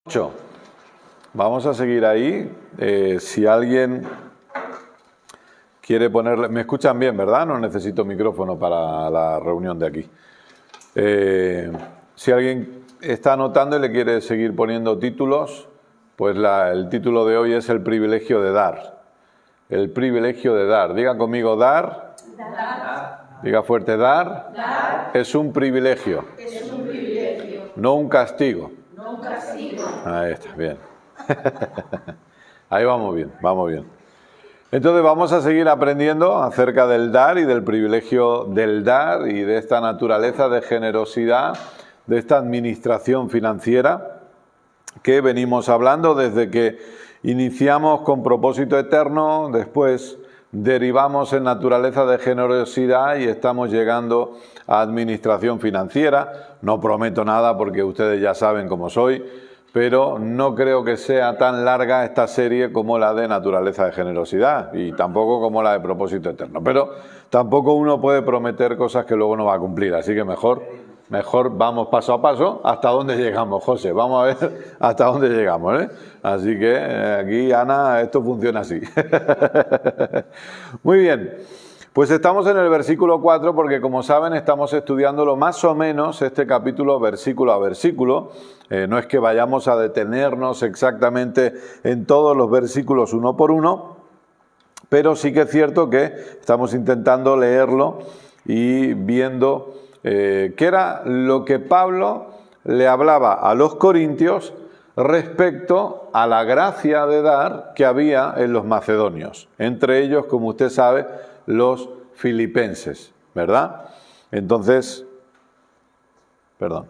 8. Vamos a seguir ahí. Si alguien quiere ponerle... Me escuchan bien, ¿verdad? No necesito micrófono para la reunión de aquí. Si alguien está anotando y le quiere seguir poniendo títulos, pues el título de hoy es el privilegio de dar. El privilegio de dar. Diga conmigo, dar. Dar. Diga fuerte, dar. Dar. Es un privilegio. Es un privilegio. No un castigo. No un castigo. Ahí está, bien. Ahí vamos bien, vamos bien. Entonces vamos a seguir aprendiendo acerca del dar y del privilegio del dar y de esta naturaleza de generosidad, de esta administración financiera que venimos hablando desde que iniciamos con propósito eterno, después derivamos en naturaleza de generosidad y estamos llegando a administración financiera. No prometo nada porque ustedes ya saben cómo soy, pero no creo que sea tan larga esta serie como la de naturaleza de generosidad y tampoco como la de propósito eterno. Pero tampoco uno puede prometer cosas que luego no va a cumplir, así que mejor vamos paso a paso hasta dónde llegamos, José. Vamos a ver hasta dónde llegamos, ¿eh? Así que aquí, Ana, esto funciona así. Muy bien. Pues estamos en el versículo 4 porque, como saben, estamos estudiándolo más o menos este capítulo versículo a versículo. No es que vayamos a detenernos exactamente en todos los versículos uno por uno, pero sí que es cierto que estamos intentando leerlo y viendo qué era lo que Pablo le hablaba a los corintios respecto a la gracia de dar que había en los macedonios. Entre ellos, como usted sabe, los filipenses, ¿verdad? Entonces, perdón.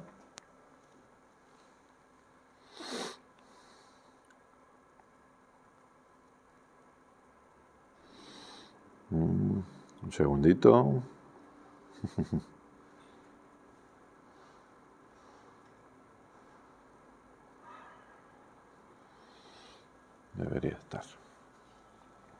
Un segundito. Debería estar.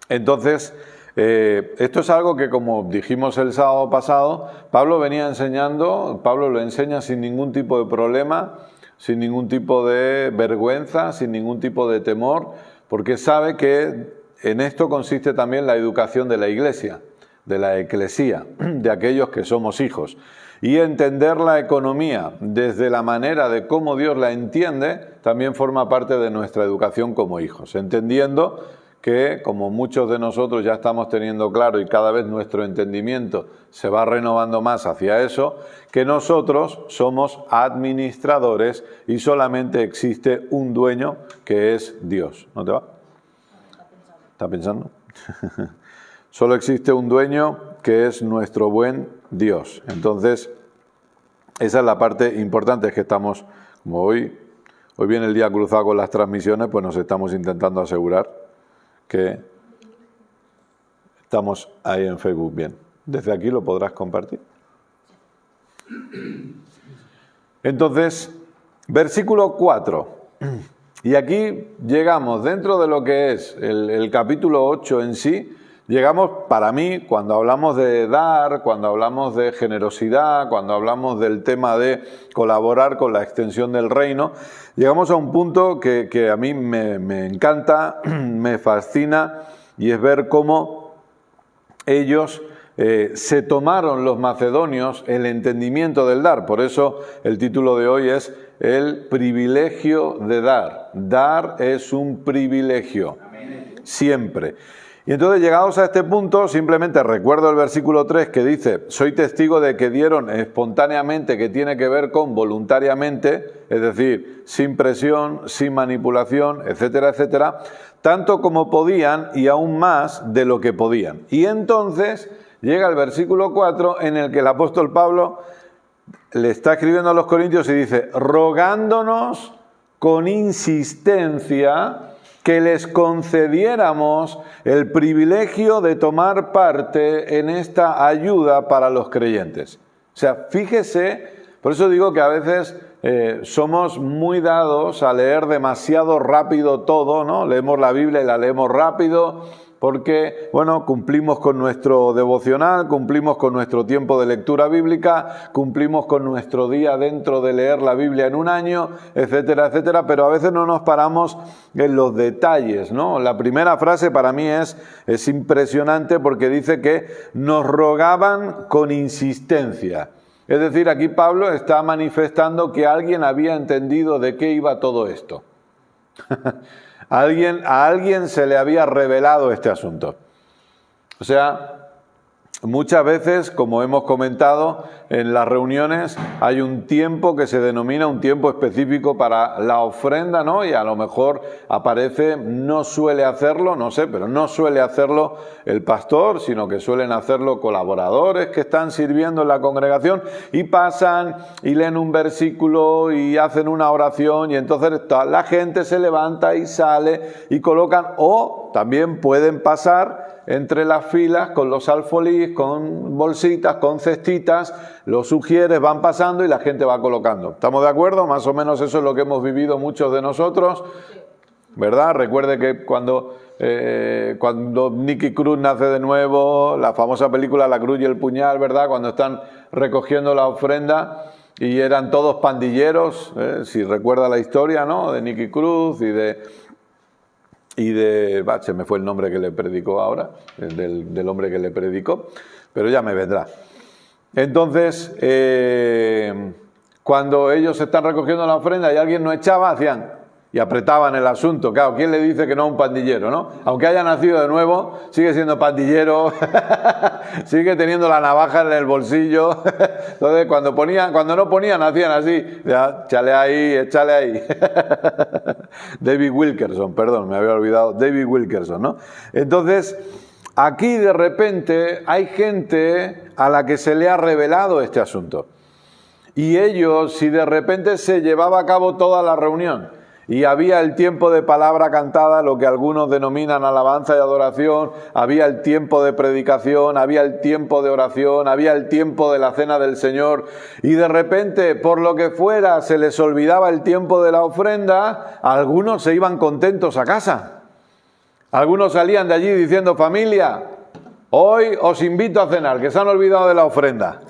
Entonces, esto es algo que, como dijimos el sábado pasado, Pablo venía enseñando, Pablo lo enseña sin ningún tipo de problema, sin ningún tipo de vergüenza, sin ningún tipo de temor, porque sabe que en esto consiste también la educación de la iglesia, de la eclesía, de aquellos que somos hijos. Y entender la economía desde la manera de cómo Dios la entiende también forma parte de nuestra educación como hijos, entendiendo que, como muchos de nosotros ya estamos teniendo claro y cada vez nuestro entendimiento se va renovando más hacia eso, que nosotros somos administradores y solamente existe un dueño que es Dios. ¿No te va? ¿Está pensando? Solo existe un dueño que es nuestro buen Dios. Entonces, esa es la parte importante, es que estamos, como hoy viene el día cruzado con las transmisiones, pues nos estamos intentando asegurar que estamos ahí en Facebook bien. Desde aquí lo podrás compartir. Entonces, versículo 4. Y aquí llegamos, dentro de lo que es el capítulo 8 en sí, llegamos, para mí, cuando hablamos de dar, cuando hablamos de generosidad, cuando hablamos del tema de colaborar con la extensión del reino, llegamos a un punto que a mí me encanta, me fascina, y es ver cómo ellos se tomaron, los macedonios, el entendimiento del dar. Por eso el título de hoy es el privilegio de dar. Dar es un privilegio, siempre. Y entonces, llegados a este punto, simplemente recuerdo el versículo 3 que dice: soy testigo de que dieron espontáneamente, que tiene que ver con voluntariamente, es decir, sin presión, sin manipulación, etcétera, etcétera, tanto como podían y aún más de lo que podían. Y entonces llega el versículo 4 en el que el apóstol Pablo le está escribiendo a los corintios y dice: rogándonos con insistencia que les concediéramos el privilegio de tomar parte en esta ayuda para los creyentes. O sea, fíjese, por eso digo que a veces somos muy dados a leer demasiado rápido todo, ¿no? Leemos la Biblia y la leemos rápido, porque, bueno, cumplimos con nuestro devocional, cumplimos con nuestro tiempo de lectura bíblica, cumplimos con nuestro día dentro de leer la Biblia en un año, etcétera, etcétera, pero a veces no nos paramos en los detalles, ¿no? La primera frase para mí es impresionante porque dice que nos rogaban con insistencia. Es decir, aquí Pablo está manifestando que alguien había entendido de qué iba todo esto. A alguien se le había revelado este asunto. O sea, muchas veces, como hemos comentado en las reuniones, hay un tiempo que se denomina un tiempo específico para la ofrenda, ¿no? Y a lo mejor aparece, no suele hacerlo, no sé, pero no suele hacerlo el pastor, sino que suelen hacerlo colaboradores que están sirviendo en la congregación y pasan y leen un versículo y hacen una oración y entonces la gente se levanta y sale y colocan, o también pueden pasar entre las filas con los alfolís, con bolsitas, con cestitas, los sugieres van pasando y la gente va colocando. ¿Estamos de acuerdo? Más o menos eso es lo que hemos vivido muchos de nosotros, ¿verdad? Recuerde que cuando Nicky Cruz nace de nuevo, la famosa película La Cruz y el Puñal, ¿verdad? Cuando están recogiendo la ofrenda y eran todos pandilleros, si recuerda la historia, ¿no? De Nicky Cruz se me fue el nombre que le predicó ahora, del hombre que le predicó, pero ya me vendrá. Entonces, cuando ellos están recogiendo la ofrenda y alguien no echaba, hacían y apretaban el asunto. Claro, ¿quién le dice que no a un pandillero, no? Aunque haya nacido de nuevo, sigue siendo pandillero, sigue teniendo la navaja en el bolsillo. Entonces, cuando no ponían, hacían así, ya, échale ahí. David Wilkerson, perdón, me había olvidado, David Wilkerson, ¿no? Entonces, aquí de repente hay gente a la que se le ha revelado este asunto. Y ellos, si de repente se llevaba a cabo toda la reunión, y había el tiempo de palabra cantada, lo que algunos denominan alabanza y adoración, había el tiempo de predicación, había el tiempo de oración, había el tiempo de la cena del Señor, y de repente, por lo que fuera, se les olvidaba el tiempo de la ofrenda, algunos se iban contentos a casa. Algunos salían de allí diciendo, familia, hoy os invito a cenar, que se han olvidado de la ofrenda.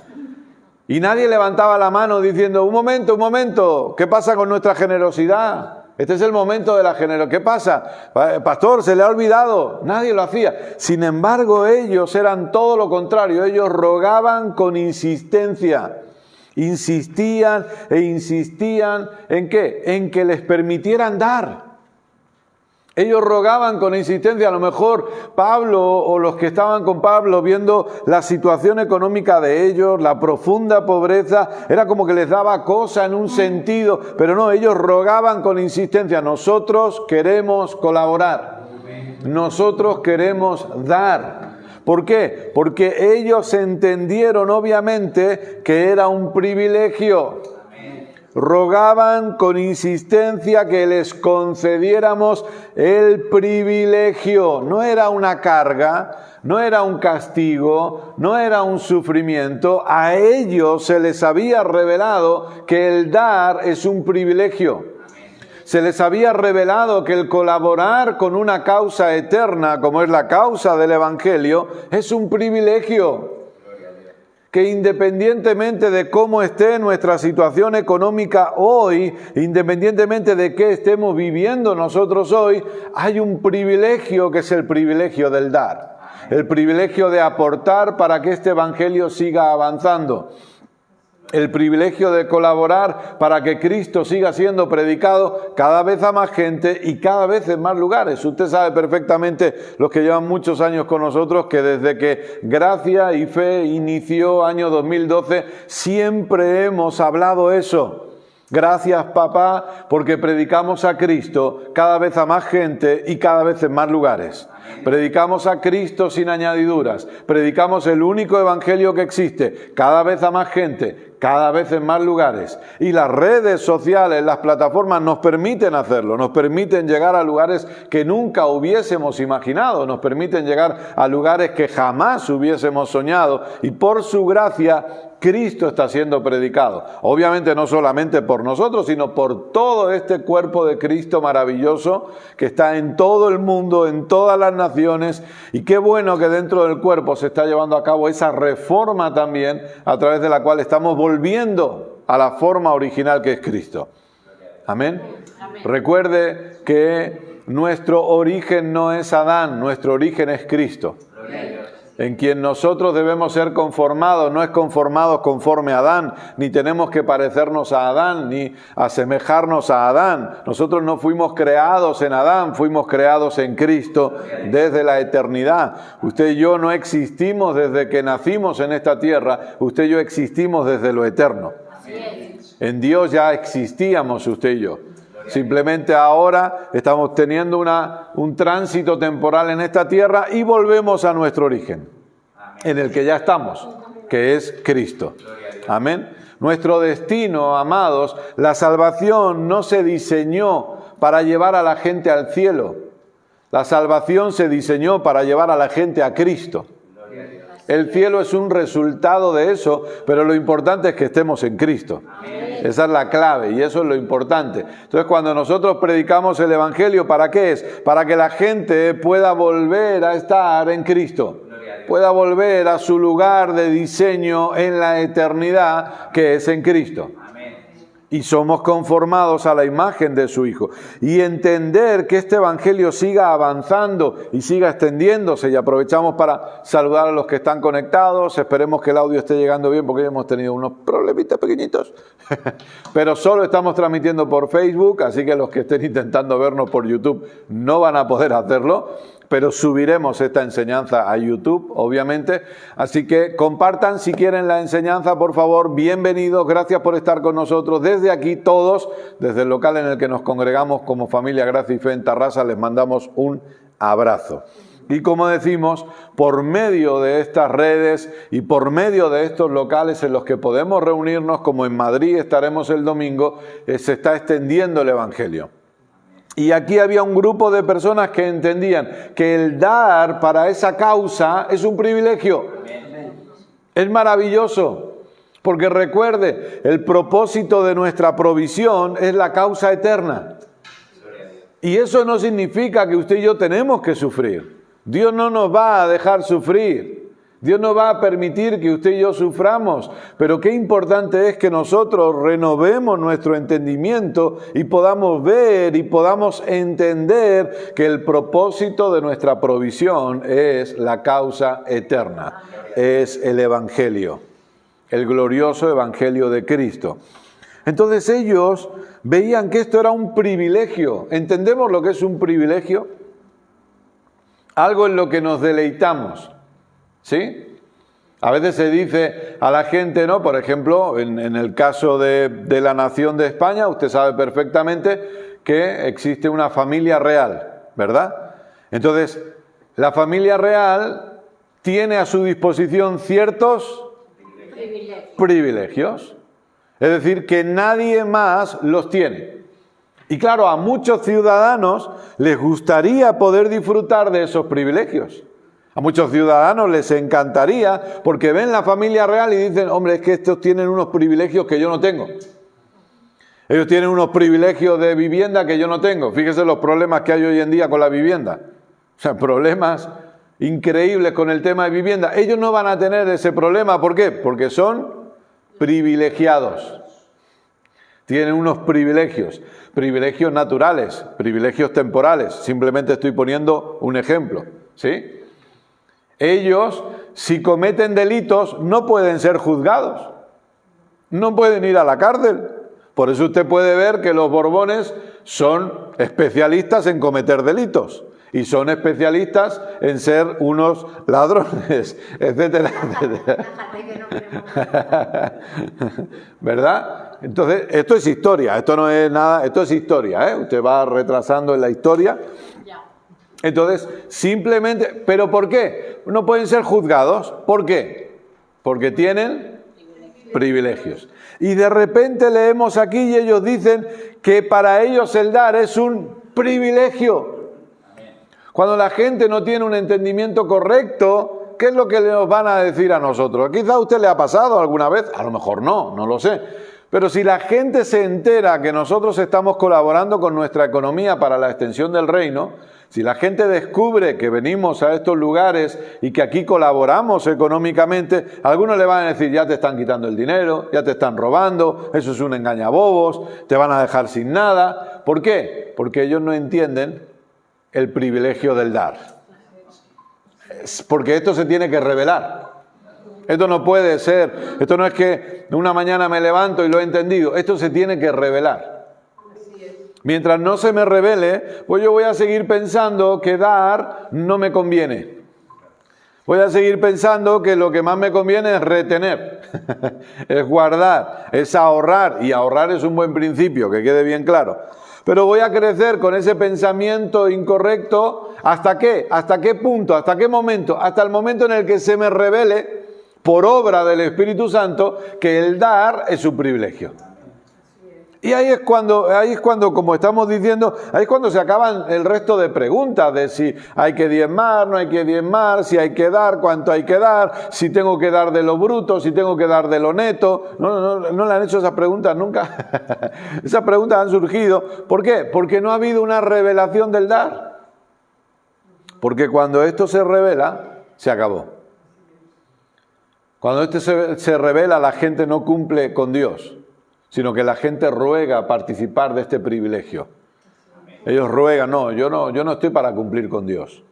Y nadie levantaba la mano diciendo, un momento, ¿qué pasa con nuestra generosidad? Este es el momento de la generosidad. ¿Qué pasa? Pastor, se le ha olvidado. Nadie lo hacía. Sin embargo, ellos eran todo lo contrario. Ellos rogaban con insistencia. Insistían e insistían ¿en qué? En que les permitieran dar. Ellos rogaban con insistencia, a lo mejor Pablo o los que estaban con Pablo viendo la situación económica de ellos, la profunda pobreza, era como que les daba cosa en un sentido, pero no, ellos rogaban con insistencia, nosotros queremos colaborar, nosotros queremos dar. ¿Por qué? Porque ellos entendieron obviamente que era un privilegio. Rogaban con insistencia que les concediéramos el privilegio. No era una carga, no era un castigo, no era un sufrimiento. A ellos se les había revelado que el dar es un privilegio. Se les había revelado que el colaborar con una causa eterna, como es la causa del Evangelio, es un privilegio. Que independientemente de cómo esté nuestra situación económica hoy, independientemente de qué estemos viviendo nosotros hoy, hay un privilegio que es el privilegio del dar, el privilegio de aportar para que este evangelio siga avanzando. El privilegio de colaborar para que Cristo siga siendo predicado cada vez a más gente y cada vez en más lugares. Usted sabe perfectamente, los que llevan muchos años con nosotros, que desde que Gracia y Fe inició año 2012, siempre hemos hablado eso. Gracias, papá, porque predicamos a Cristo cada vez a más gente y cada vez en más lugares. Predicamos a Cristo sin añadiduras. Predicamos el único evangelio que existe cada vez a más gente, cada vez en más lugares. Y las redes sociales, las plataformas nos permiten hacerlo, nos permiten llegar a lugares que nunca hubiésemos imaginado, nos permiten llegar a lugares que jamás hubiésemos soñado. Y por su gracia, Cristo está siendo predicado. Obviamente no solamente por nosotros, sino por todo este cuerpo de Cristo maravilloso que está en todo el mundo, en todas las naciones. Y qué bueno que dentro del cuerpo se está llevando a cabo esa reforma también, a través de la cual estamos volviendo a la forma original que es Cristo. Amén. Recuerde que nuestro origen no es Adán, nuestro origen es Cristo. En quien nosotros debemos ser conformados, no es conformados conforme a Adán, ni tenemos que parecernos a Adán, ni asemejarnos a Adán. Nosotros no fuimos creados en Adán, fuimos creados en Cristo desde la eternidad. Usted y yo no existimos desde que nacimos en esta tierra, usted y yo existimos desde lo eterno. En Dios ya existíamos usted y yo. Simplemente ahora estamos teniendo un tránsito temporal en esta tierra y volvemos a nuestro origen, en el que ya estamos, que es Cristo. Amén. Nuestro destino, amados, la salvación no se diseñó para llevar a la gente al cielo. La salvación se diseñó para llevar a la gente a Cristo. El cielo es un resultado de eso, pero lo importante es que estemos en Cristo. Esa es la clave y eso es lo importante. Entonces, cuando nosotros predicamos el Evangelio, ¿para qué es? Para que la gente pueda volver a estar en Cristo, pueda volver a su lugar de diseño en la eternidad, que es en Cristo. Y somos conformados a la imagen de su Hijo. Y entender que este Evangelio siga avanzando y siga extendiéndose. Y aprovechamos para saludar a los que están conectados. Esperemos que el audio esté llegando bien porque hemos tenido unos problemitas pequeñitos. Pero solo estamos transmitiendo por Facebook, así que los que estén intentando vernos por YouTube no van a poder hacerlo. Pero subiremos esta enseñanza a YouTube, obviamente. Así que compartan si quieren la enseñanza, por favor. Bienvenidos, gracias por estar con nosotros. Desde aquí todos, desde el local en el que nos congregamos como familia Gracia y Fe en Tarrasa, les mandamos un abrazo. Y como decimos, por medio de estas redes y por medio de estos locales en los que podemos reunirnos, como en Madrid estaremos el domingo, se está extendiendo el Evangelio. Y aquí había un grupo de personas que entendían que el dar para esa causa es un privilegio. Es maravilloso, porque recuerde, el propósito de nuestra provisión es la causa eterna. Y eso no significa que usted y yo tenemos que sufrir. Dios no nos va a dejar sufrir. Dios no va a permitir que usted y yo suframos, pero qué importante es que nosotros renovemos nuestro entendimiento y podamos ver y podamos entender que el propósito de nuestra provisión es la causa eterna, es el Evangelio, el glorioso Evangelio de Cristo. Entonces ellos veían que esto era un privilegio. ¿Entendemos lo que es un privilegio? Algo en lo que nos deleitamos. ¿Sí? A veces se dice a la gente, ¿no? Por ejemplo, en el caso de la nación de España, usted sabe perfectamente que existe una familia real, ¿verdad? Entonces, la familia real tiene a su disposición ciertos privilegios. Es decir, que nadie más los tiene. Y claro, a muchos ciudadanos les gustaría poder disfrutar de esos privilegios. A muchos ciudadanos les encantaría porque ven la familia real y dicen, hombre, es que estos tienen unos privilegios que yo no tengo. Ellos tienen unos privilegios de vivienda que yo no tengo. Fíjese los problemas que hay hoy en día con la vivienda. O sea, problemas increíbles con el tema de vivienda. Ellos no van a tener ese problema. ¿Por qué? Porque son privilegiados. Tienen unos privilegios naturales, privilegios temporales. Simplemente estoy poniendo un ejemplo, ¿sí? Ellos, si cometen delitos, no pueden ser juzgados. No pueden ir a la cárcel. Por eso usted puede ver que los Borbones son especialistas en cometer delitos. Y son especialistas en ser unos ladrones, etcétera, etcétera. ¿Verdad? Entonces, esto es historia, esto no es nada, esto es historia, ¿eh? Usted va retrasando en la historia. Entonces, simplemente, ¿pero por qué? No pueden ser juzgados. ¿Por qué? Porque tienen privilegios. Y de repente leemos aquí y ellos dicen que para ellos el dar es un privilegio. Cuando la gente no tiene un entendimiento correcto, ¿qué es lo que nos van a decir a nosotros? Quizá a usted le ha pasado alguna vez, a lo mejor no lo sé. Pero si la gente se entera que nosotros estamos colaborando con nuestra economía para la extensión del reino, si la gente descubre que venimos a estos lugares y que aquí colaboramos económicamente, algunos le van a decir, ya te están quitando el dinero, ya te están robando, eso es un engañabobos, te van a dejar sin nada. ¿Por qué? Porque ellos no entienden el privilegio del dar. Porque esto se tiene que revelar. Esto no puede ser, esto no es que una mañana me levanto y lo he entendido, esto se tiene que revelar. Mientras no se me revele, pues yo voy a seguir pensando que dar no me conviene. Voy a seguir pensando que lo que más me conviene es retener, es guardar, es ahorrar, y ahorrar es un buen principio, que quede bien claro. Pero voy a crecer con ese pensamiento incorrecto, ¿hasta qué? ¿Hasta qué punto? ¿Hasta qué momento? Hasta el momento en el que se me revele, por obra del Espíritu Santo, que el dar es un privilegio. Y ahí es cuando, como estamos diciendo, ahí es cuando se acaban el resto de preguntas de si hay que diezmar, no hay que diezmar, si hay que dar, cuánto hay que dar, si tengo que dar de lo bruto, si tengo que dar de lo neto. No le han hecho esas preguntas nunca. Esas preguntas han surgido. ¿Por qué? Porque no ha habido una revelación del dar. Porque cuando esto se revela, se acabó. Cuando esto se revela, la gente no cumple con Dios, sino que la gente ruega participar de este privilegio. Ellos ruegan, yo no estoy para cumplir con Dios.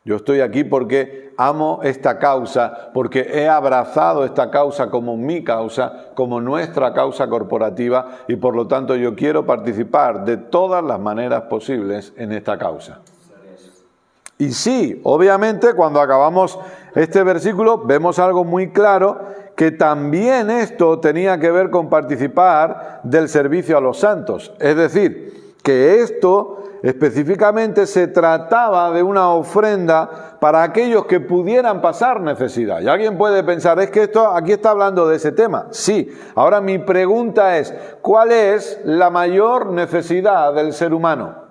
Yo estoy aquí porque amo esta causa, porque he abrazado esta causa como mi causa, como nuestra causa corporativa, y por lo tanto yo quiero participar de todas las maneras posibles en esta causa. Y sí, obviamente, cuando acabamos este versículo, vemos algo muy claro, que también esto tenía que ver con participar del servicio a los santos. Es decir, que esto específicamente se trataba de una ofrenda para aquellos que pudieran pasar necesidad. Y alguien puede pensar, es que esto aquí está hablando de ese tema. Sí, ahora mi pregunta es, ¿cuál es la mayor necesidad del ser humano?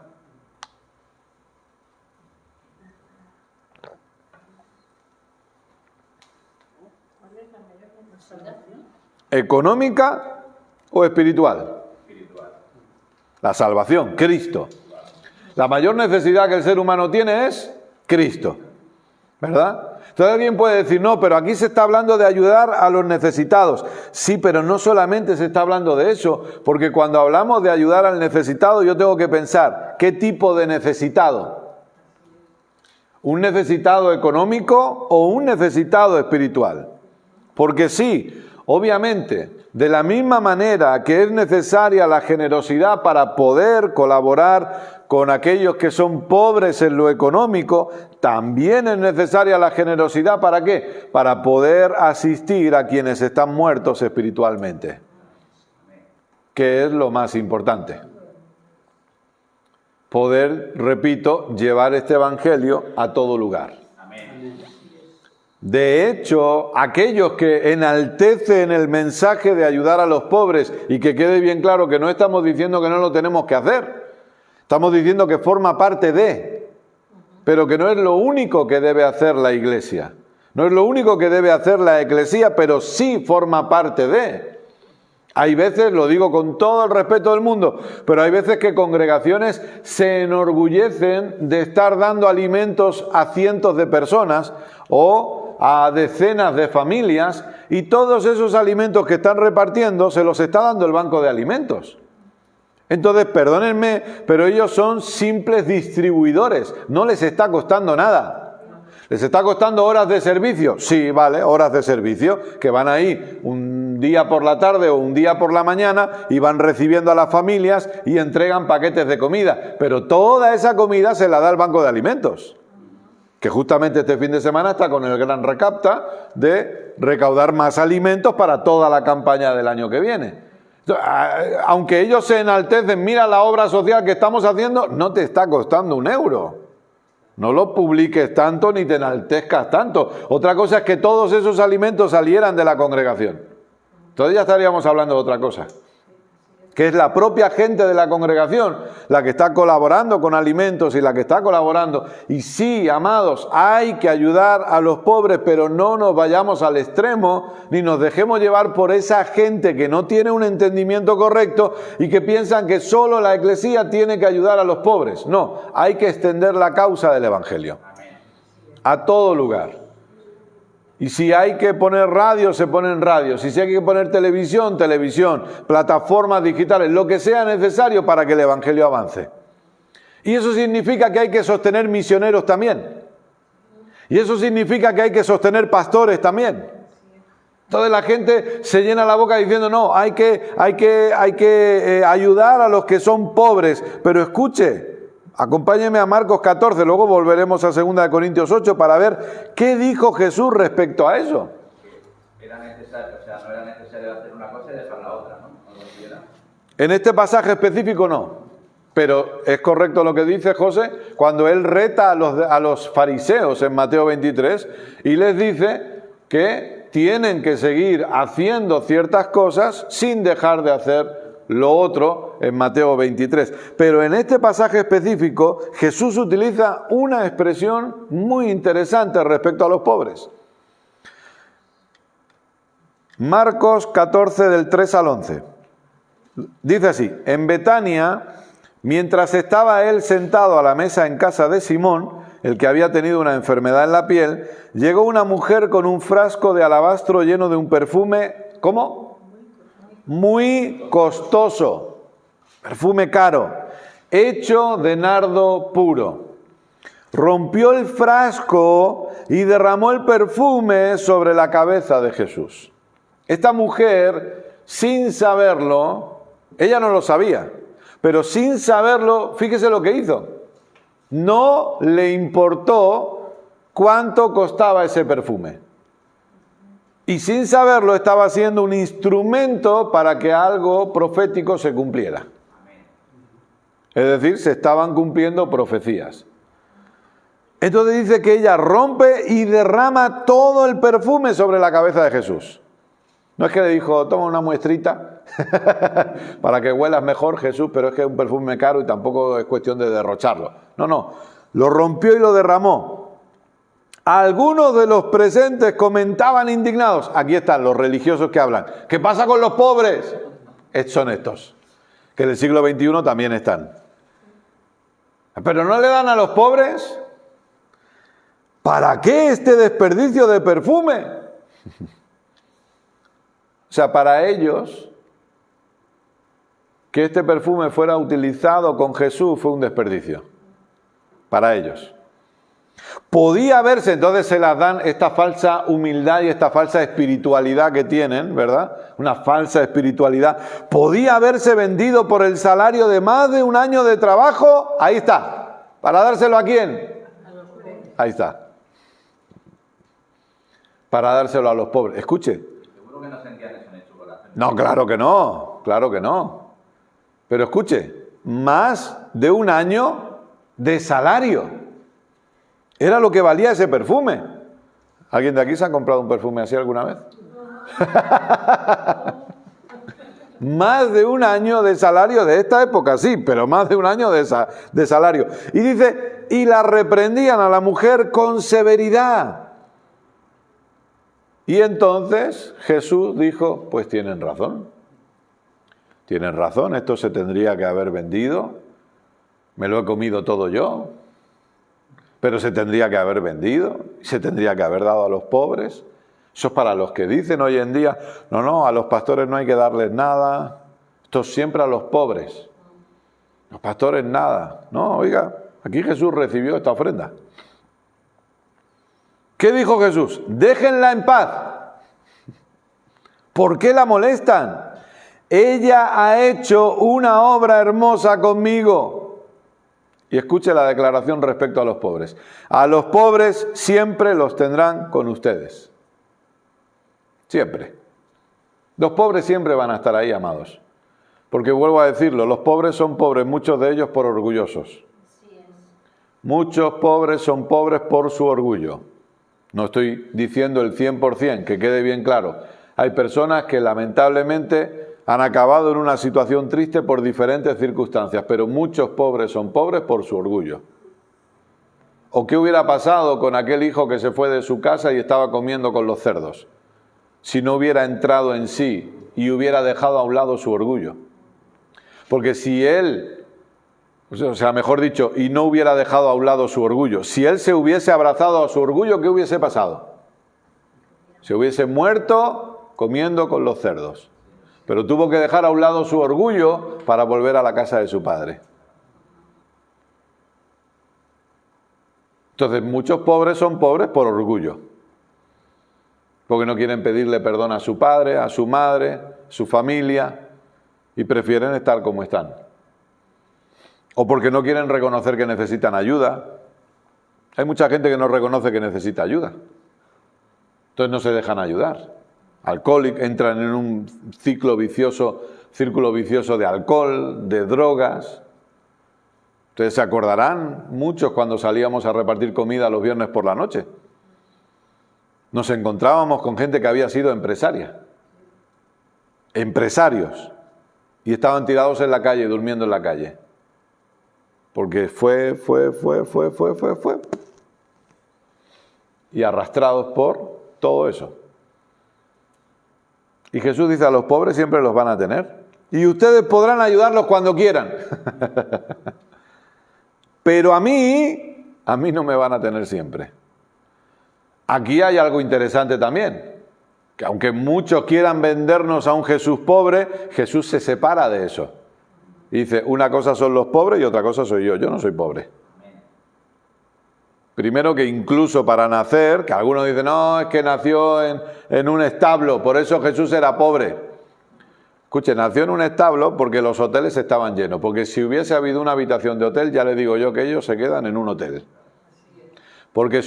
¿Económica o espiritual? La salvación, Cristo. La mayor necesidad que el ser humano tiene es Cristo, ¿verdad? Entonces alguien puede decir, no, pero aquí se está hablando de ayudar a los necesitados. Sí, pero no solamente se está hablando de eso, porque cuando hablamos de ayudar al necesitado, yo tengo que pensar, ¿qué tipo de necesitado? ¿Un necesitado económico o un necesitado espiritual? Porque sí, obviamente, de la misma manera que es necesaria la generosidad para poder colaborar con aquellos que son pobres en lo económico, también es necesaria la generosidad, ¿para qué? Para poder asistir a quienes están muertos espiritualmente, que es lo más importante. Poder, repito, llevar este evangelio a todo lugar. De hecho, aquellos que enaltecen el mensaje de ayudar a los pobres, y que quede bien claro que no estamos diciendo que no lo tenemos que hacer, estamos diciendo que forma parte de, pero que no es lo único que debe hacer la iglesia. No es lo único que debe hacer la eclesía, pero sí forma parte de. Hay veces, lo digo con todo el respeto del mundo, pero hay veces que congregaciones se enorgullecen de estar dando alimentos a cientos de personas o a decenas de familias, y todos esos alimentos que están repartiendo se los está dando el banco de alimentos. Entonces, perdónenme, pero ellos son simples distribuidores, no les está costando nada. ¿Les está costando horas de servicio? Sí, vale, horas de servicio, que van ahí un día por la tarde o un día por la mañana y van recibiendo a las familias y entregan paquetes de comida. Pero toda esa comida se la da el banco de alimentos, que justamente este fin de semana está con el gran recapta de recaudar más alimentos para toda la campaña del año que viene. Aunque ellos se enaltecen, mira la obra social que estamos haciendo, no te está costando un euro. No lo publiques tanto ni te enaltezcas tanto. Otra cosa es que todos esos alimentos salieran de la congregación. Entonces ya estaríamos hablando de otra cosa, que es la propia gente de la congregación la que está colaborando con alimentos y la que está colaborando. Y sí, amados, hay que ayudar a los pobres, pero no nos vayamos al extremo ni nos dejemos llevar por esa gente que no tiene un entendimiento correcto y que piensan que solo la Iglesia tiene que ayudar a los pobres. No, hay que extender la causa del Evangelio a todo lugar. Y si hay que poner radio, se pone en radio. Si hay que poner televisión, televisión, plataformas digitales, lo que sea necesario para que el Evangelio avance. Y eso significa que hay que sostener misioneros también. Y eso significa que hay que sostener pastores también. Entonces la gente se llena la boca diciendo, no, hay que ayudar a los que son pobres. Pero escuche, acompáñeme a Marcos 14, luego volveremos a 2 Corintios 8 para ver qué dijo Jesús respecto a eso. Era necesario, o sea, no era necesario hacer una cosa y dejar la otra, ¿no? En este pasaje específico no, pero es correcto lo que dice José cuando él reta a los fariseos en Mateo 23 y les dice que tienen que seguir haciendo ciertas cosas sin dejar de hacer lo otro en Mateo 23. Pero en este pasaje específico, Jesús utiliza una expresión muy interesante respecto a los pobres. Marcos 14, del 3 al 11. Dice así: en Betania, mientras estaba él sentado a la mesa en casa de Simón, el que había tenido una enfermedad en la piel, llegó una mujer con un frasco de alabastro lleno de un perfume, ¿cómo? Muy costoso, perfume caro, hecho de nardo puro. Rompió el frasco y derramó el perfume sobre la cabeza de Jesús. Esta mujer, sin saberlo, ella no lo sabía, pero sin saberlo, fíjese lo que hizo. No le importó cuánto costaba ese perfume. Y sin saberlo estaba siendo un instrumento para que algo profético se cumpliera. Es decir, se estaban cumpliendo profecías. Entonces dice que ella rompe y derrama todo el perfume sobre la cabeza de Jesús. No es que le dijo, toma una muestrita para que huelas mejor, Jesús, pero es que es un perfume caro y tampoco es cuestión de derrocharlo. No, lo rompió y lo derramó. Algunos de los presentes comentaban indignados. Aquí están los religiosos que hablan. ¿Qué pasa con los pobres? Son estos, que en el siglo XXI también están. ¿Pero no le dan a los pobres? ¿Para qué este desperdicio de perfume? O sea, para ellos, que este perfume fuera utilizado con Jesús fue un desperdicio. Para ellos. Podía verse, entonces se las dan esta falsa humildad y esta falsa espiritualidad que tienen, ¿verdad? Una falsa espiritualidad. Podía haberse vendido por el salario de más de un año de trabajo. Ahí está. ¿Para dárselo a quién? Ahí está. Para dárselo a los pobres. Escuche. Seguro que no sentían eso en el chocolate. No, claro que no. Pero escuche, más de un año de salario. Era lo que valía ese perfume. ¿Alguien de aquí se ha comprado un perfume así alguna vez? Más de un año de salario de esta época, sí, pero más de un año de salario. Y dice, y la reprendían a la mujer con severidad. Y entonces Jesús dijo, pues tienen razón. Tienen razón, esto se tendría que haber vendido. Me lo he comido todo yo. Pero se tendría que haber vendido, se tendría que haber dado a los pobres. Eso es para los que dicen hoy en día, no, a los pastores no hay que darles nada. Esto es siempre a los pobres. Los pastores nada. No, oiga, aquí Jesús recibió esta ofrenda. ¿Qué dijo Jesús? Déjenla en paz. ¿Por qué la molestan? Ella ha hecho una obra hermosa conmigo. Y escuche la declaración respecto a los pobres. A los pobres siempre los tendrán con ustedes. Siempre. Los pobres siempre van a estar ahí, amados. Porque vuelvo a decirlo, los pobres son pobres, muchos de ellos por orgullosos. Muchos pobres son pobres por su orgullo. No estoy diciendo el 100%, que quede bien claro. hay personas que lamentablemente han acabado en una situación triste por diferentes circunstancias, pero muchos pobres son pobres por su orgullo. ¿O qué hubiera pasado con aquel hijo que se fue de su casa y estaba comiendo con los cerdos? Si no hubiera entrado en sí y hubiera dejado a un lado su orgullo. Porque si él, o sea, mejor dicho, y no hubiera dejado a un lado su orgullo, si él se hubiese abrazado a su orgullo, ¿qué hubiese pasado? Se hubiese muerto comiendo con los cerdos. Pero tuvo que dejar a un lado su orgullo para volver a la casa de su padre. Entonces, muchos pobres son pobres por orgullo. Porque no quieren pedirle perdón a su padre, a su madre, a su familia, y prefieren estar como están. O porque no quieren reconocer que necesitan ayuda. Hay mucha gente que no reconoce que necesita ayuda. Entonces no se dejan ayudar. Alcohólicos, entran en un círculo vicioso de alcohol, de drogas. Ustedes se acordarán muchos cuando salíamos a repartir comida los viernes por la noche. Nos encontrábamos con gente que había sido empresaria. Empresarios. Y estaban tirados en la calle, durmiendo en la calle. Porque fue. Y arrastrados por todo eso. Y Jesús dice, a los pobres siempre los van a tener. Y ustedes podrán ayudarlos cuando quieran. Pero a mí no me van a tener siempre. Aquí hay algo interesante también. Que aunque muchos quieran vendernos a un Jesús pobre, Jesús se separa de eso. Y dice, una cosa son los pobres y otra cosa soy yo. Yo no soy pobre. Primero que incluso para nacer, que algunos dicen, no, es que nació en un establo, por eso Jesús era pobre. Escuche, nació en un establo porque los hoteles estaban llenos. Porque si hubiese habido una habitación de hotel, ya le digo yo que ellos se quedan en un hotel. Porque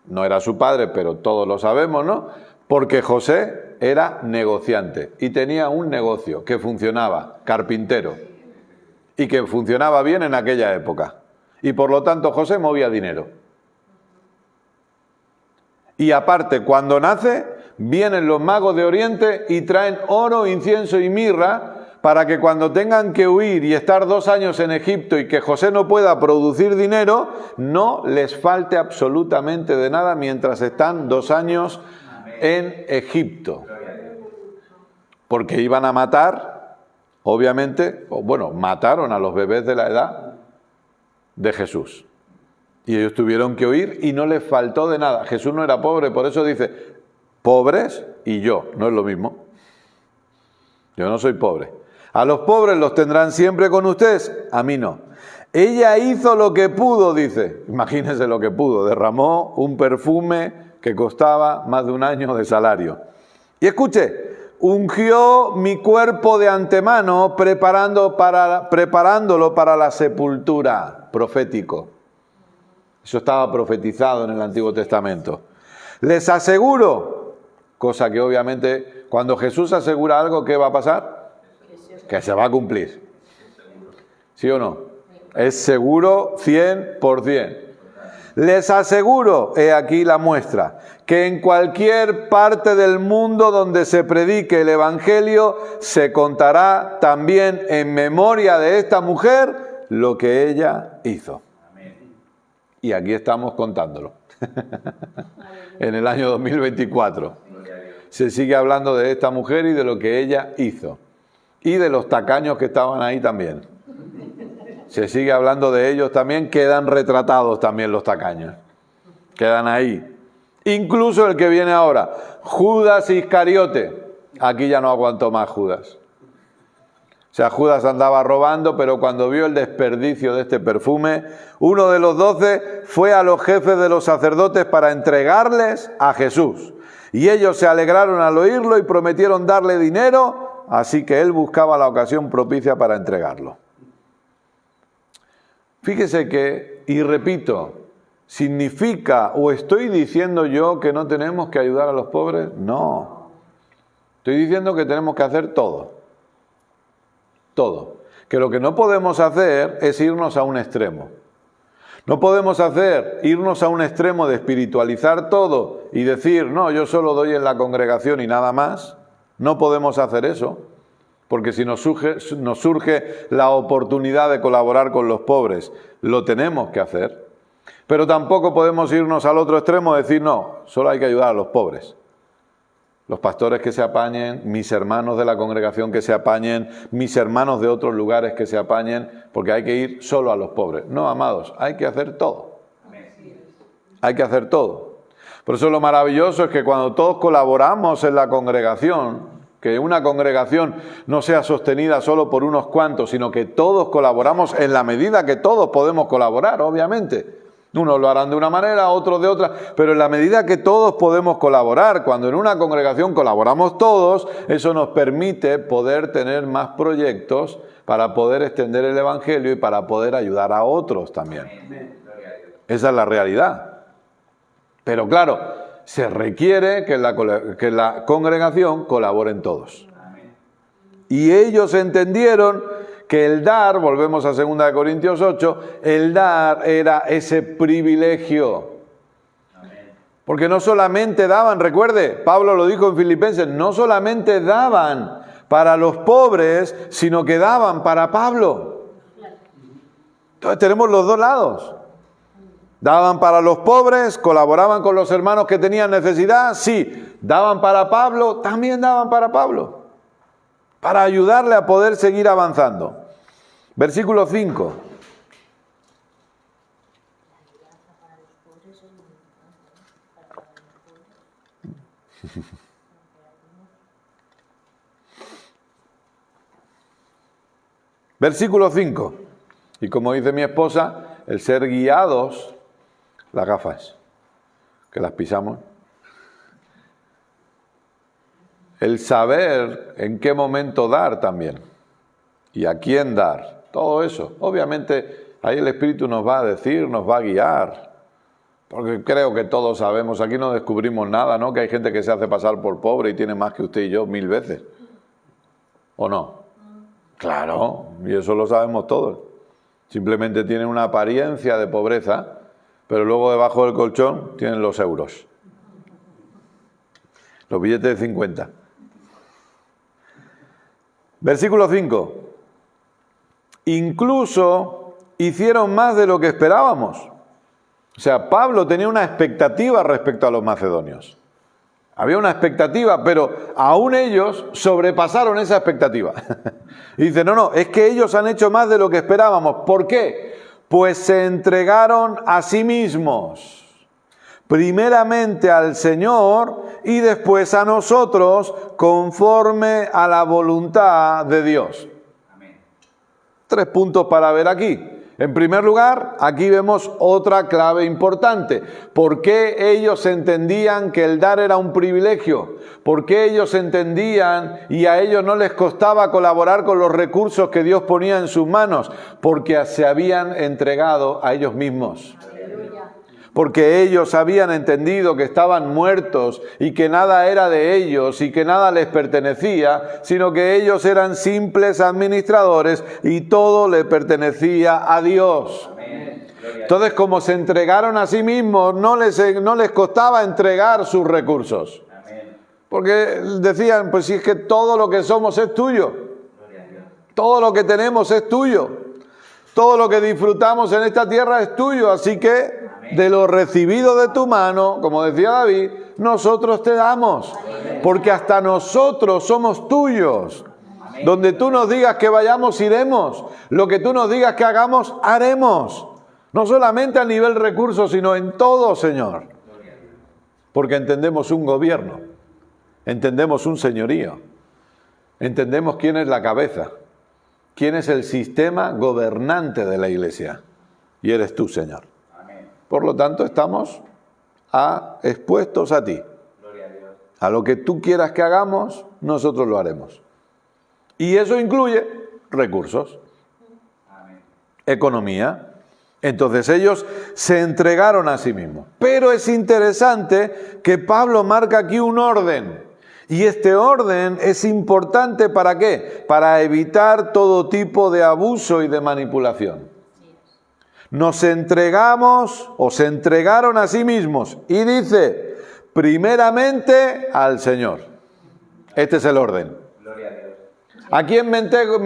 no era su padre, pero todos lo sabemos, ¿no? Porque José era negociante y tenía un negocio que funcionaba, carpintero, y que funcionaba bien en aquella época. Y por lo tanto José movía dinero. Y aparte, cuando nace, vienen los magos de Oriente y traen oro, incienso y mirra para que cuando tengan que huir y estar 2 años en Egipto y que José no pueda producir dinero, no les falte absolutamente de nada mientras están 2 años en Egipto. Porque iban a matar, obviamente, mataron a los bebés de la edad de Jesús. Y ellos tuvieron que huir y no les faltó de nada. Jesús no era pobre, por eso dice, pobres y yo, no es lo mismo. Yo no soy pobre. A los pobres los tendrán siempre con ustedes, a mí no. Ella hizo lo que pudo, dice. Imagínense lo que pudo. Derramó un perfume que costaba más de 1 año de salario. Y escuche, ungió mi cuerpo de antemano preparándolo para la sepultura, profético. Eso estaba profetizado en el Antiguo Testamento. Les aseguro, cosa que obviamente cuando Jesús asegura algo, ¿qué va a pasar? Que se va a cumplir. ¿Sí o no? Es seguro 100%. Les aseguro, he aquí la muestra, que en cualquier parte del mundo donde se predique el Evangelio, se contará también en memoria de esta mujer lo que ella hizo. Y aquí estamos contándolo. En el año 2024. Se sigue hablando de esta mujer y de lo que ella hizo. Y de los tacaños que estaban ahí también. Se sigue hablando de ellos también, quedan retratados también los tacaños. Quedan ahí. Incluso el que viene ahora, Judas Iscariote. Aquí ya no aguantó más Judas. O sea, Judas andaba robando, pero cuando vio el desperdicio de este perfume, uno de los 12 fue a los jefes de los sacerdotes para entregarles a Jesús. Y ellos se alegraron al oírlo y prometieron darle dinero, así que él buscaba la ocasión propicia para entregarlo. Fíjese que, y repito, ¿significa o estoy diciendo yo que no tenemos que ayudar a los pobres? No. Estoy diciendo que tenemos que hacer todo. Todo. Que lo que no podemos hacer es irnos a un extremo. No podemos irnos a un extremo de espiritualizar todo y decir, no, yo solo doy en la congregación y nada más. No podemos hacer eso, porque si nos surge la oportunidad de colaborar con los pobres, lo tenemos que hacer. Pero tampoco podemos irnos al otro extremo y decir, no, solo hay que ayudar a los pobres. Los pastores que se apañen, mis hermanos de la congregación que se apañen, mis hermanos de otros lugares que se apañen, porque hay que ir solo a los pobres. No, amados, hay que hacer todo. Hay que hacer todo. Por eso lo maravilloso es que cuando todos colaboramos en la congregación, que una congregación no sea sostenida solo por unos cuantos, sino que todos colaboramos en la medida que todos podemos colaborar, obviamente. Unos lo harán de una manera, otros de otra, pero en la medida que todos podemos colaborar, cuando en una congregación colaboramos todos, eso nos permite poder tener más proyectos para poder extender el Evangelio y para poder ayudar a otros también. Esa es la realidad. Pero claro, se requiere que la congregación colaboren todos. Y ellos entendieron que el dar, volvemos a 2 Corintios 8, el dar era ese privilegio. Porque no solamente daban, recuerde, Pablo lo dijo en Filipenses, no solamente daban para los pobres, sino que daban para Pablo. Entonces tenemos los dos lados. Daban para los pobres, colaboraban con los hermanos que tenían necesidad, sí. Daban para Pablo, también daban para Pablo. Para ayudarle a poder seguir avanzando. Versículo 5. Versículo 5. Y como dice mi esposa, el ser guiados, las gafas, que las pisamos. El saber en qué momento dar también. Y a quién dar. Todo eso. Obviamente, ahí el Espíritu nos va a decir, nos va a guiar. Porque creo que todos sabemos, aquí no descubrimos nada, ¿no? Que hay gente que se hace pasar por pobre y tiene más que usted y yo 1000 veces. ¿O no? Claro, y eso lo sabemos todos. Simplemente tienen una apariencia de pobreza, pero luego debajo del colchón tienen los euros. Los billetes de 50. Versículo 5. Incluso hicieron más de lo que esperábamos. O sea, Pablo tenía una expectativa respecto a los macedonios. Había una expectativa, pero aún ellos sobrepasaron esa expectativa. Y dice, no, es que ellos han hecho más de lo que esperábamos. ¿Por qué? Pues se entregaron a sí mismos. Primeramente al Señor y después a nosotros conforme a la voluntad de Dios. Amén. 3 puntos para ver aquí. En primer lugar, aquí vemos otra clave importante. ¿Por qué ellos entendían que el dar era un privilegio? ¿Por qué ellos entendían y a ellos no les costaba colaborar con los recursos que Dios ponía en sus manos? Porque se habían entregado a ellos mismos. Porque ellos habían entendido que estaban muertos y que nada era de ellos y que nada les pertenecía, sino que ellos eran simples administradores y todo le pertenecía a Dios. Entonces, como se entregaron a sí mismos, no les costaba entregar sus recursos. Porque decían, pues si es que todo lo que somos es tuyo. Todo lo que tenemos es tuyo. Todo lo que disfrutamos en esta tierra es tuyo, así que de lo recibido de tu mano, como decía David, nosotros te damos, porque hasta nosotros somos tuyos. Donde tú nos digas que vayamos, iremos. Lo que tú nos digas que hagamos, haremos. No solamente a nivel recursos, sino en todo, Señor. Porque entendemos un gobierno, entendemos un señorío, entendemos quién es la cabeza, quién es el sistema gobernante de la iglesia. Y eres tú, Señor. Por lo tanto, estamos expuestos a ti. A lo que tú quieras que hagamos, nosotros lo haremos. Y eso incluye recursos, economía. Entonces ellos se entregaron a sí mismos. Pero es interesante que Pablo marca aquí un orden. Y este orden es importante ¿para qué? Para evitar todo tipo de abuso y de manipulación. Nos entregamos o se entregaron a sí mismos. Y dice, primeramente al Señor. Este es el orden. Gloria a Dios. ¿A quién me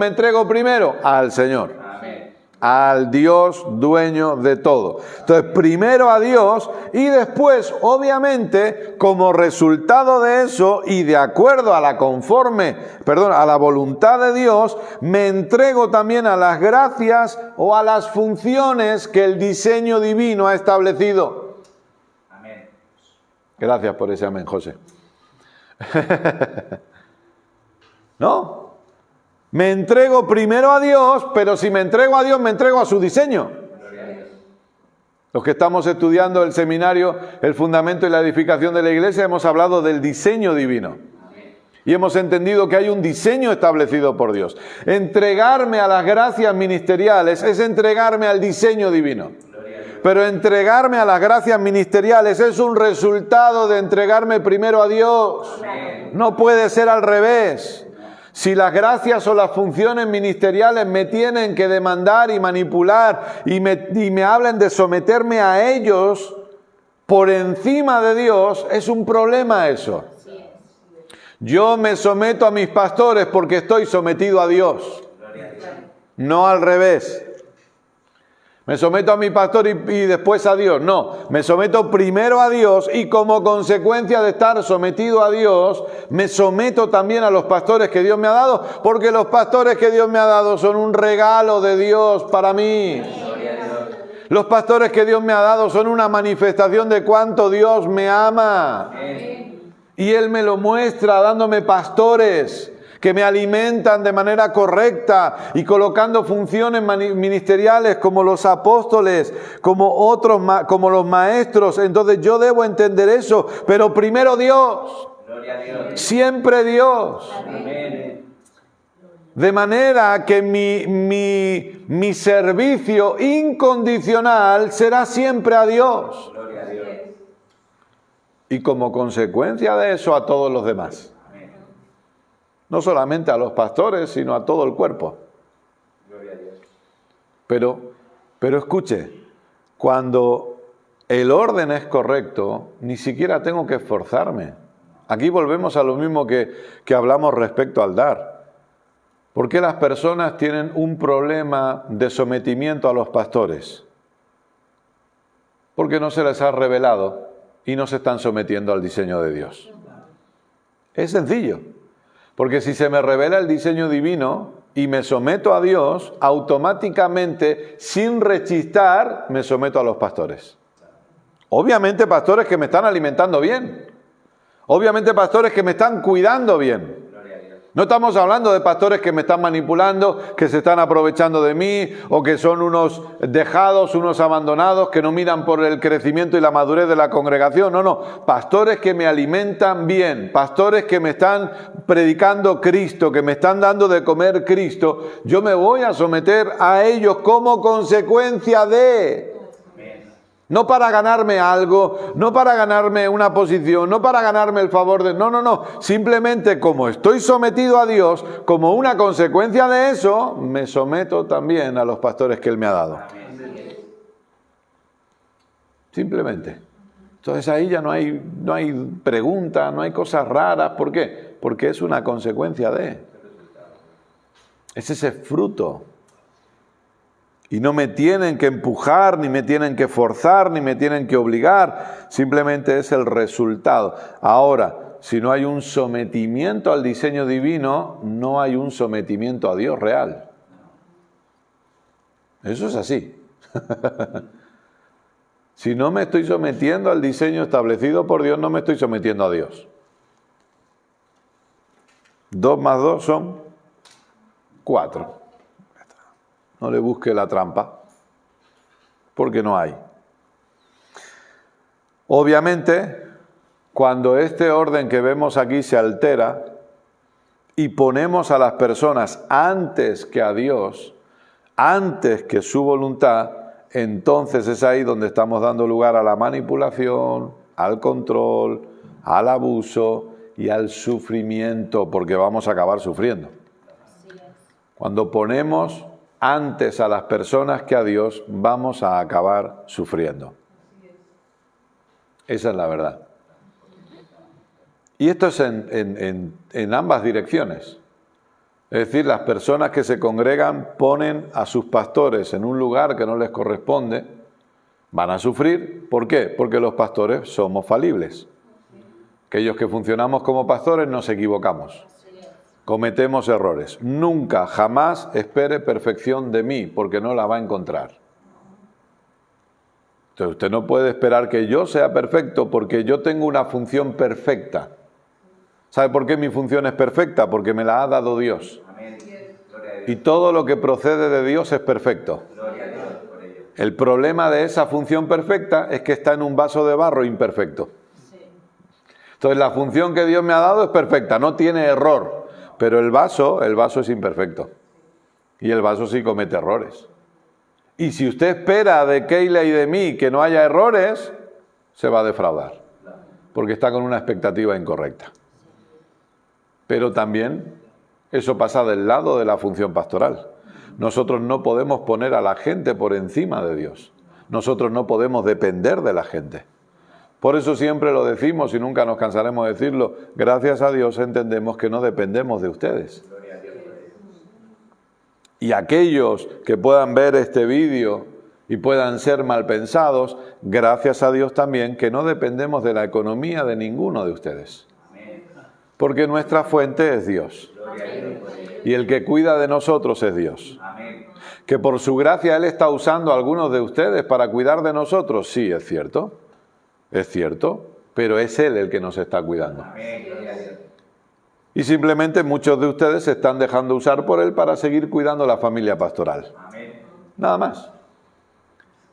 entrego primero? Al Señor. Amén. Al Dios dueño de todo. Entonces, primero a Dios y después, obviamente, como resultado de eso y de acuerdo a la a la voluntad de Dios, me entrego también a las gracias o a las funciones que el diseño divino ha establecido. Amén. Gracias por ese amén, José. ¿No? Me entrego primero a Dios, pero si me entrego a Dios, me entrego a su diseño. Gloria a Dios. Los que estamos estudiando el seminario, el fundamento y la edificación de la iglesia, hemos hablado del diseño divino. Y hemos entendido que hay un diseño establecido por Dios. Entregarme a las gracias ministeriales es entregarme al diseño divino. Pero entregarme a las gracias ministeriales es un resultado de entregarme primero a Dios. No puede ser al revés. Si las gracias o las funciones ministeriales me tienen que demandar y manipular y me hablan de someterme a ellos por encima de Dios, es un problema eso. Yo me someto a mis pastores porque estoy sometido a Dios, no al revés. Me someto a mi pastor y después a Dios. No, me someto primero a Dios y como consecuencia de estar sometido a Dios, me someto también a los pastores que Dios me ha dado, porque los pastores que Dios me ha dado son un regalo de Dios para mí. Los pastores que Dios me ha dado son una manifestación de cuánto Dios me ama. Y Él me lo muestra dándome pastores que me alimentan de manera correcta y colocando funciones ministeriales como los apóstoles, como los maestros. Entonces yo debo entender eso, pero primero Dios, siempre Dios. De manera que mi servicio incondicional será siempre a Dios. Y como consecuencia de eso a todos los demás. No solamente a los pastores, sino a todo el cuerpo. Gloria a Dios. Pero escuche, cuando el orden es correcto, ni siquiera tengo que esforzarme. Aquí volvemos a lo mismo que hablamos respecto al dar. ¿Por qué las personas tienen un problema de sometimiento a los pastores? Porque no se les ha revelado y no se están sometiendo al diseño de Dios. Es sencillo. Porque si se me revela el diseño divino y me someto a Dios, automáticamente, sin rechistar, me someto a los pastores. Obviamente pastores que me están alimentando bien. Obviamente pastores que me están cuidando bien. No estamos hablando de pastores que me están manipulando, que se están aprovechando de mí, o que son unos dejados, unos abandonados, que no miran por el crecimiento y la madurez de la congregación. No. Pastores que me alimentan bien, pastores que me están predicando Cristo, que me están dando de comer Cristo. Yo me voy a someter a ellos como consecuencia de... No para ganarme algo, no para ganarme una posición, no para ganarme el favor de... No. Simplemente como estoy sometido a Dios, como una consecuencia de eso, me someto también a los pastores que Él me ha dado. Simplemente. Entonces ahí ya no hay pregunta, no hay cosas raras. ¿Por qué? Porque es una consecuencia de... Es ese fruto. Y no me tienen que empujar, ni me tienen que forzar, ni me tienen que obligar. Simplemente es el resultado. Ahora, si no hay un sometimiento al diseño divino, no hay un sometimiento a Dios real. Eso es así. Si no me estoy sometiendo al diseño establecido por Dios, no me estoy sometiendo a Dios. 2 más 2 son 4. No le busque la trampa, porque no hay. Obviamente, cuando este orden que vemos aquí se altera y ponemos a las personas antes que a Dios, antes que su voluntad, entonces es ahí donde estamos dando lugar a la manipulación, al control, al abuso y al sufrimiento, porque vamos a acabar sufriendo. Cuando ponemos antes a las personas que a Dios, vamos a acabar sufriendo. Esa es la verdad. Y esto es en ambas direcciones. Es decir, las personas que se congregan ponen a sus pastores en un lugar que no les corresponde, van a sufrir. ¿Por qué? Porque los pastores somos falibles. Aquellos que funcionamos como pastores nos equivocamos. Cometemos errores. Nunca, jamás espere perfección de mí, porque no la va a encontrar. Entonces usted no puede esperar que yo sea perfecto porque yo tengo una función perfecta. ¿Sabe por qué mi función es perfecta? Porque me la ha dado Dios. Amén. Gloria a Dios. Y todo lo que procede de Dios es perfecto. Gloria a Dios por ello. El problema de esa función perfecta es que está en un vaso de barro imperfecto. Entonces la función que Dios me ha dado es perfecta, no tiene error. Pero el vaso es imperfecto. Y el vaso sí comete errores. Y si usted espera de Keila y de mí que no haya errores, se va a defraudar. Porque está con una expectativa incorrecta. Pero también eso pasa del lado de la función pastoral. Nosotros no podemos poner a la gente por encima de Dios. Nosotros no podemos depender de la gente. Por eso siempre lo decimos y nunca nos cansaremos de decirlo. Gracias a Dios entendemos que no dependemos de ustedes. Y aquellos que puedan ver este vídeo y puedan ser mal pensados, gracias a Dios también que no dependemos de la economía de ninguno de ustedes. Porque nuestra fuente es Dios. Y el que cuida de nosotros es Dios. Que por su gracia Él está usando a algunos de ustedes para cuidar de nosotros, sí, es cierto, pero es Él el que nos está cuidando. Y simplemente muchos de ustedes se están dejando usar por Él para seguir cuidando la familia pastoral. Nada más.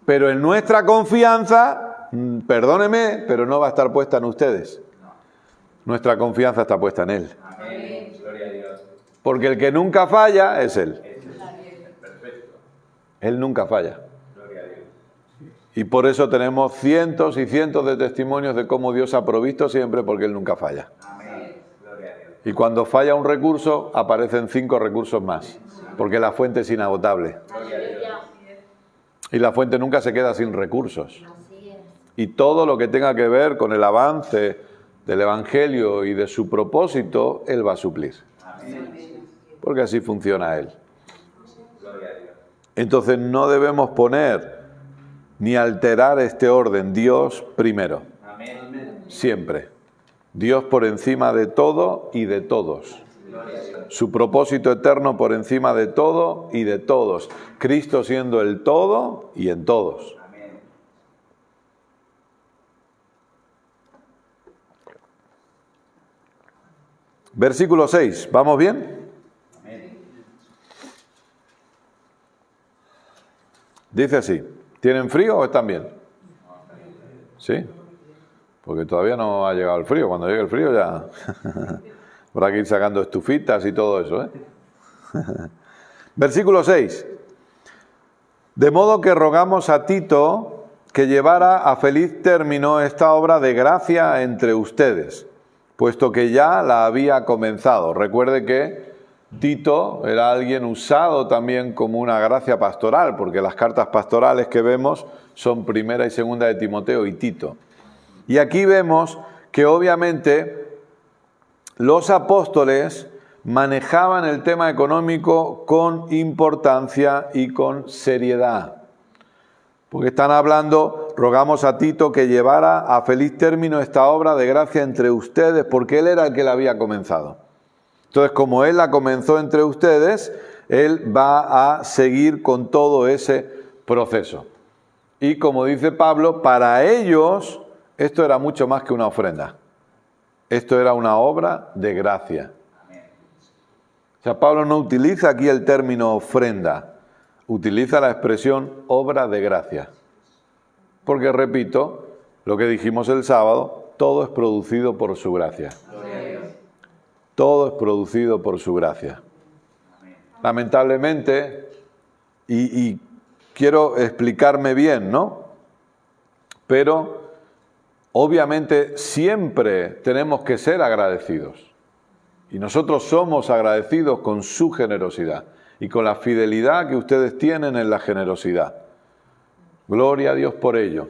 Pero en nuestra confianza, perdóneme, pero no va a estar puesta en ustedes. Nuestra confianza está puesta en Él. Porque el que nunca falla es Él. Él nunca falla. Y por eso tenemos cientos y cientos de testimonios de cómo Dios ha provisto siempre, porque Él nunca falla. Y cuando falla un recurso, aparecen 5 recursos más, porque la fuente es inagotable. Y la fuente nunca se queda sin recursos. Y todo lo que tenga que ver con el avance del Evangelio y de su propósito, Él va a suplir. Porque así funciona Él. Entonces no debemos poner ni alterar este orden. Dios primero. Siempre. Dios por encima de todo y de todos. Su propósito eterno por encima de todo y de todos. Cristo siendo el todo y en todos. Versículo 6. ¿Vamos bien? Dice así. ¿Tienen frío o están bien? ¿Sí? Porque todavía no ha llegado el frío. Cuando llegue el frío ya habrá que ir sacando estufitas y todo eso, ¿eh? Versículo 6. De modo que rogamos a Tito que llevara a feliz término esta obra de gracia entre ustedes, puesto que ya la había comenzado. Recuerde que Tito era alguien usado también como una gracia pastoral, porque las cartas pastorales que vemos son primera y segunda de Timoteo y Tito. Y aquí vemos que obviamente los apóstoles manejaban el tema económico con importancia y con seriedad. Porque están hablando, rogamos a Tito que llevara a feliz término esta obra de gracia entre ustedes, porque él era el que la había comenzado. Entonces, como él la comenzó entre ustedes, él va a seguir con todo ese proceso. Y como dice Pablo, para ellos esto era mucho más que una ofrenda. Esto era una obra de gracia. O sea, Pablo no utiliza aquí el término ofrenda, utiliza la expresión obra de gracia. Porque, repito, lo que dijimos el sábado, todo es producido por su gracia. Todo es producido por su gracia. Lamentablemente, y quiero explicarme bien, ¿no? Pero obviamente siempre tenemos que ser agradecidos. Y nosotros somos agradecidos con su generosidad y con la fidelidad que ustedes tienen en la generosidad. Gloria a Dios por ello.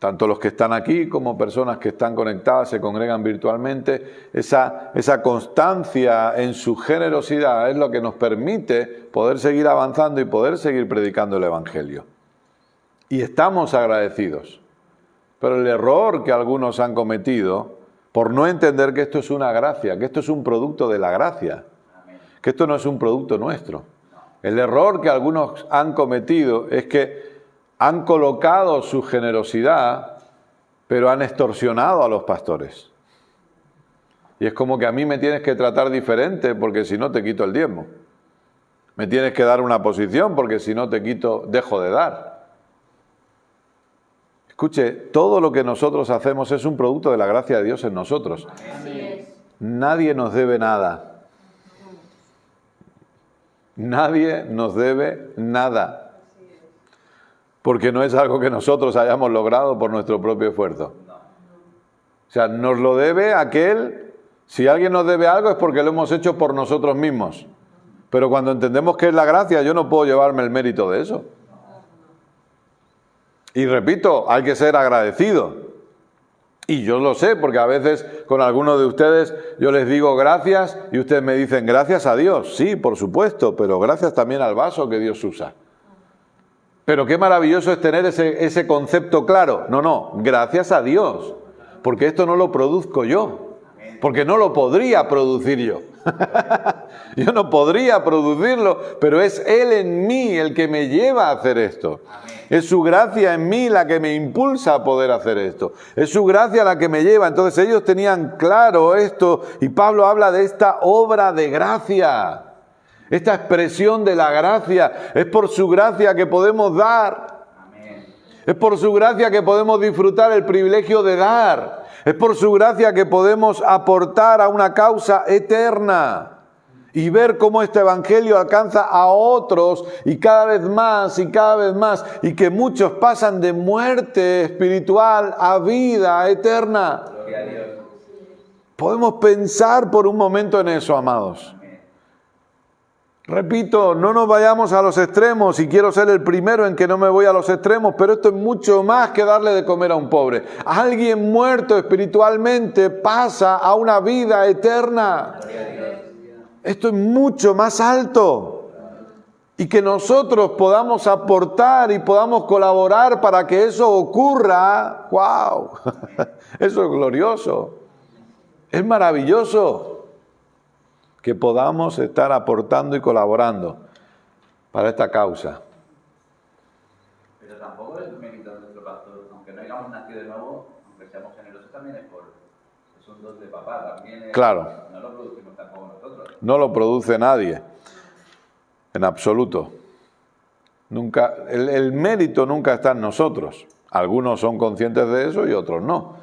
tanto los que están aquí como personas que están conectadas, se congregan virtualmente, esa constancia en su generosidad es lo que nos permite poder seguir avanzando y poder seguir predicando el Evangelio. Y estamos agradecidos. Pero el error que algunos han cometido, por no entender que esto es una gracia, que esto es un producto de la gracia, que esto no es un producto nuestro. El error que algunos han cometido es que han colocado su generosidad, pero han extorsionado a los pastores. Y es como que a mí me tienes que tratar diferente porque si no te quito el diezmo. Me tienes que dar una posición porque si no dejo de dar. Escuche, todo lo que nosotros hacemos es un producto de la gracia de Dios en nosotros. Así es. Nadie nos debe nada. Nadie nos debe nada. Porque no es algo que nosotros hayamos logrado por nuestro propio esfuerzo. O sea, nos lo debe aquel, si alguien nos debe algo es porque lo hemos hecho por nosotros mismos. Pero cuando entendemos que es la gracia, yo no puedo llevarme el mérito de eso. Y repito, hay que ser agradecido. Y yo lo sé, porque a veces con algunos de ustedes yo les digo gracias y ustedes me dicen gracias a Dios. Sí, por supuesto, pero gracias también al vaso que Dios usa. Pero qué maravilloso es tener ese concepto claro. No, gracias a Dios, porque esto no lo produzco yo, porque no lo podría producir yo. Yo no podría producirlo, pero es Él en mí el que me lleva a hacer esto. Es su gracia en mí la que me impulsa a poder hacer esto. Es su gracia la que me lleva. Entonces ellos tenían claro esto y Pablo habla de esta obra de gracia. Esta expresión de la gracia. Es por su gracia que podemos dar. Es por su gracia que podemos disfrutar el privilegio de dar. Es por su gracia que podemos aportar a una causa eterna. Y ver cómo este evangelio alcanza a otros y cada vez más y cada vez más. Y que muchos pasan de muerte espiritual a vida eterna. Gloria a Dios. Podemos pensar por un momento en eso, amados. Repito, no nos vayamos a los extremos y quiero ser el primero en que no me voy a los extremos, pero esto es mucho más que darle de comer a un pobre. Alguien muerto espiritualmente pasa a una vida eterna. Gloria a Dios. Esto es mucho más alto. Y que nosotros podamos aportar y podamos colaborar para que eso ocurra. ¡Wow! Eso es glorioso. Es maravilloso. Que podamos estar aportando y colaborando para esta causa. Pero tampoco es un mérito de nuestro pastor, aunque no hayamos nacido de nuevo, aunque seamos generosos también es un don de papá, también Claro. No lo producimos tampoco nosotros. No lo produce nadie, en absoluto. Nunca, el mérito nunca está en nosotros. Algunos son conscientes de eso y otros no.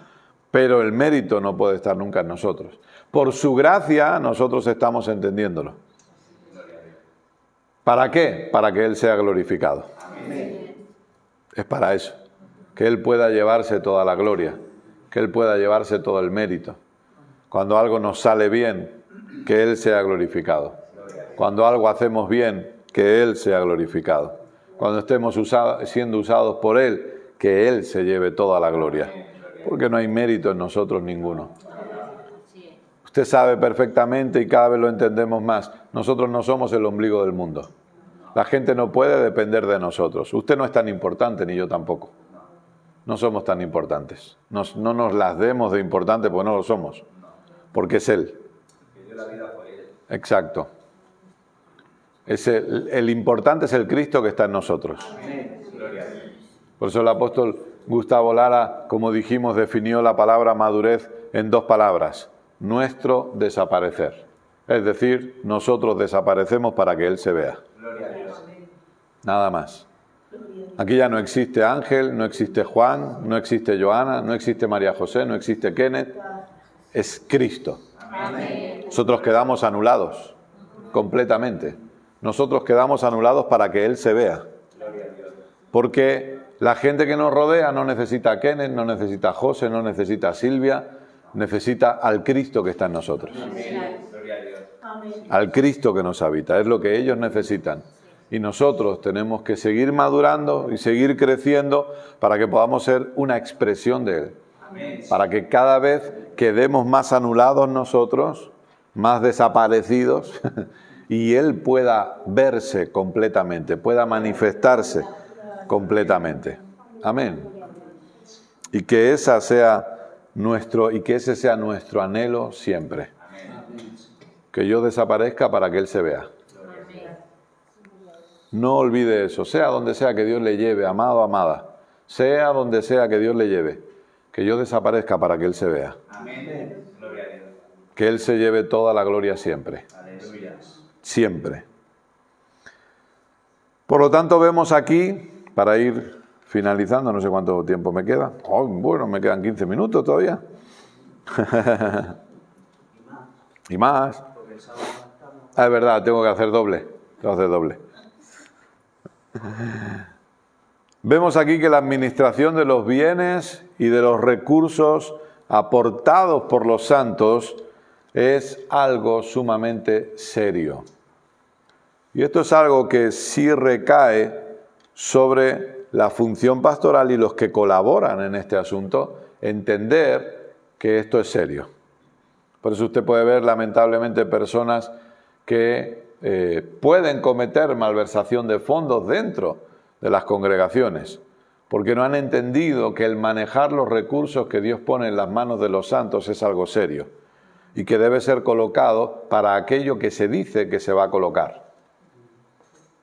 Pero el mérito no puede estar nunca en nosotros. Por su gracia nosotros estamos entendiéndolo. ¿Para qué? Para que Él sea glorificado. Amén. Es para eso. Que Él pueda llevarse toda la gloria. Que Él pueda llevarse todo el mérito. Cuando algo nos sale bien, que Él sea glorificado. Cuando algo hacemos bien, que Él sea glorificado. Cuando estemos siendo usados por Él, que Él se lleve toda la gloria. Porque no hay mérito en nosotros ninguno. Usted sabe perfectamente y cada vez lo entendemos más. Nosotros no somos el ombligo del mundo. La gente no puede depender de nosotros. Usted no es tan importante, ni yo tampoco. No somos tan importantes. No nos las demos de importante porque no lo somos. Porque es Él. Exacto. El importante es el Cristo que está en nosotros. Por eso el apóstol Gustavo Lara, como dijimos, definió la palabra madurez en 2 palabras. Nuestro desaparecer. Es decir, nosotros desaparecemos para que Él se vea. Nada más. Aquí ya no existe Ángel, no existe Juan, no existe Joana, no existe María José, no existe Kenneth. Es Cristo. Nosotros quedamos anulados completamente. Nosotros quedamos anulados para que Él se vea. Porque la gente que nos rodea no necesita a Kenneth, no necesita a José, no necesita a Silvia, necesita al Cristo que está en nosotros. Al Cristo que nos habita, es lo que ellos necesitan. y nosotros tenemos que seguir madurando y seguir creciendo para que podamos ser una expresión de Él. Amén. Para que cada vez quedemos más anulados nosotros, más desaparecidos, y Él pueda verse completamente, pueda manifestarse completamente. Amén. Y que ese sea nuestro anhelo siempre. Que yo desaparezca para que Él se vea. No olvide eso, sea donde sea que Dios le lleve, amado, amada, sea donde sea que Dios le lleve, que yo desaparezca para que Él se vea. Amén. Gloria a Dios. Que Él se lleve toda la gloria siempre. Aleluya. Siempre. Por lo tanto, vemos aquí, para ir finalizando, no sé cuánto tiempo me queda. Oh, bueno, me quedan 15 minutos todavía. Y más. Ah, es verdad, tengo que hacer doble. Vemos aquí que la administración de los bienes y de los recursos aportados por los santos es algo sumamente serio. Y esto es algo que sí recae sobre la función pastoral y los que colaboran en este asunto, entender que esto es serio. Por eso usted puede ver lamentablemente personas que pueden cometer malversación de fondos dentro de las congregaciones, porque no han entendido que el manejar los recursos que Dios pone en las manos de los santos es algo serio y que debe ser colocado para aquello que se dice que se va a colocar.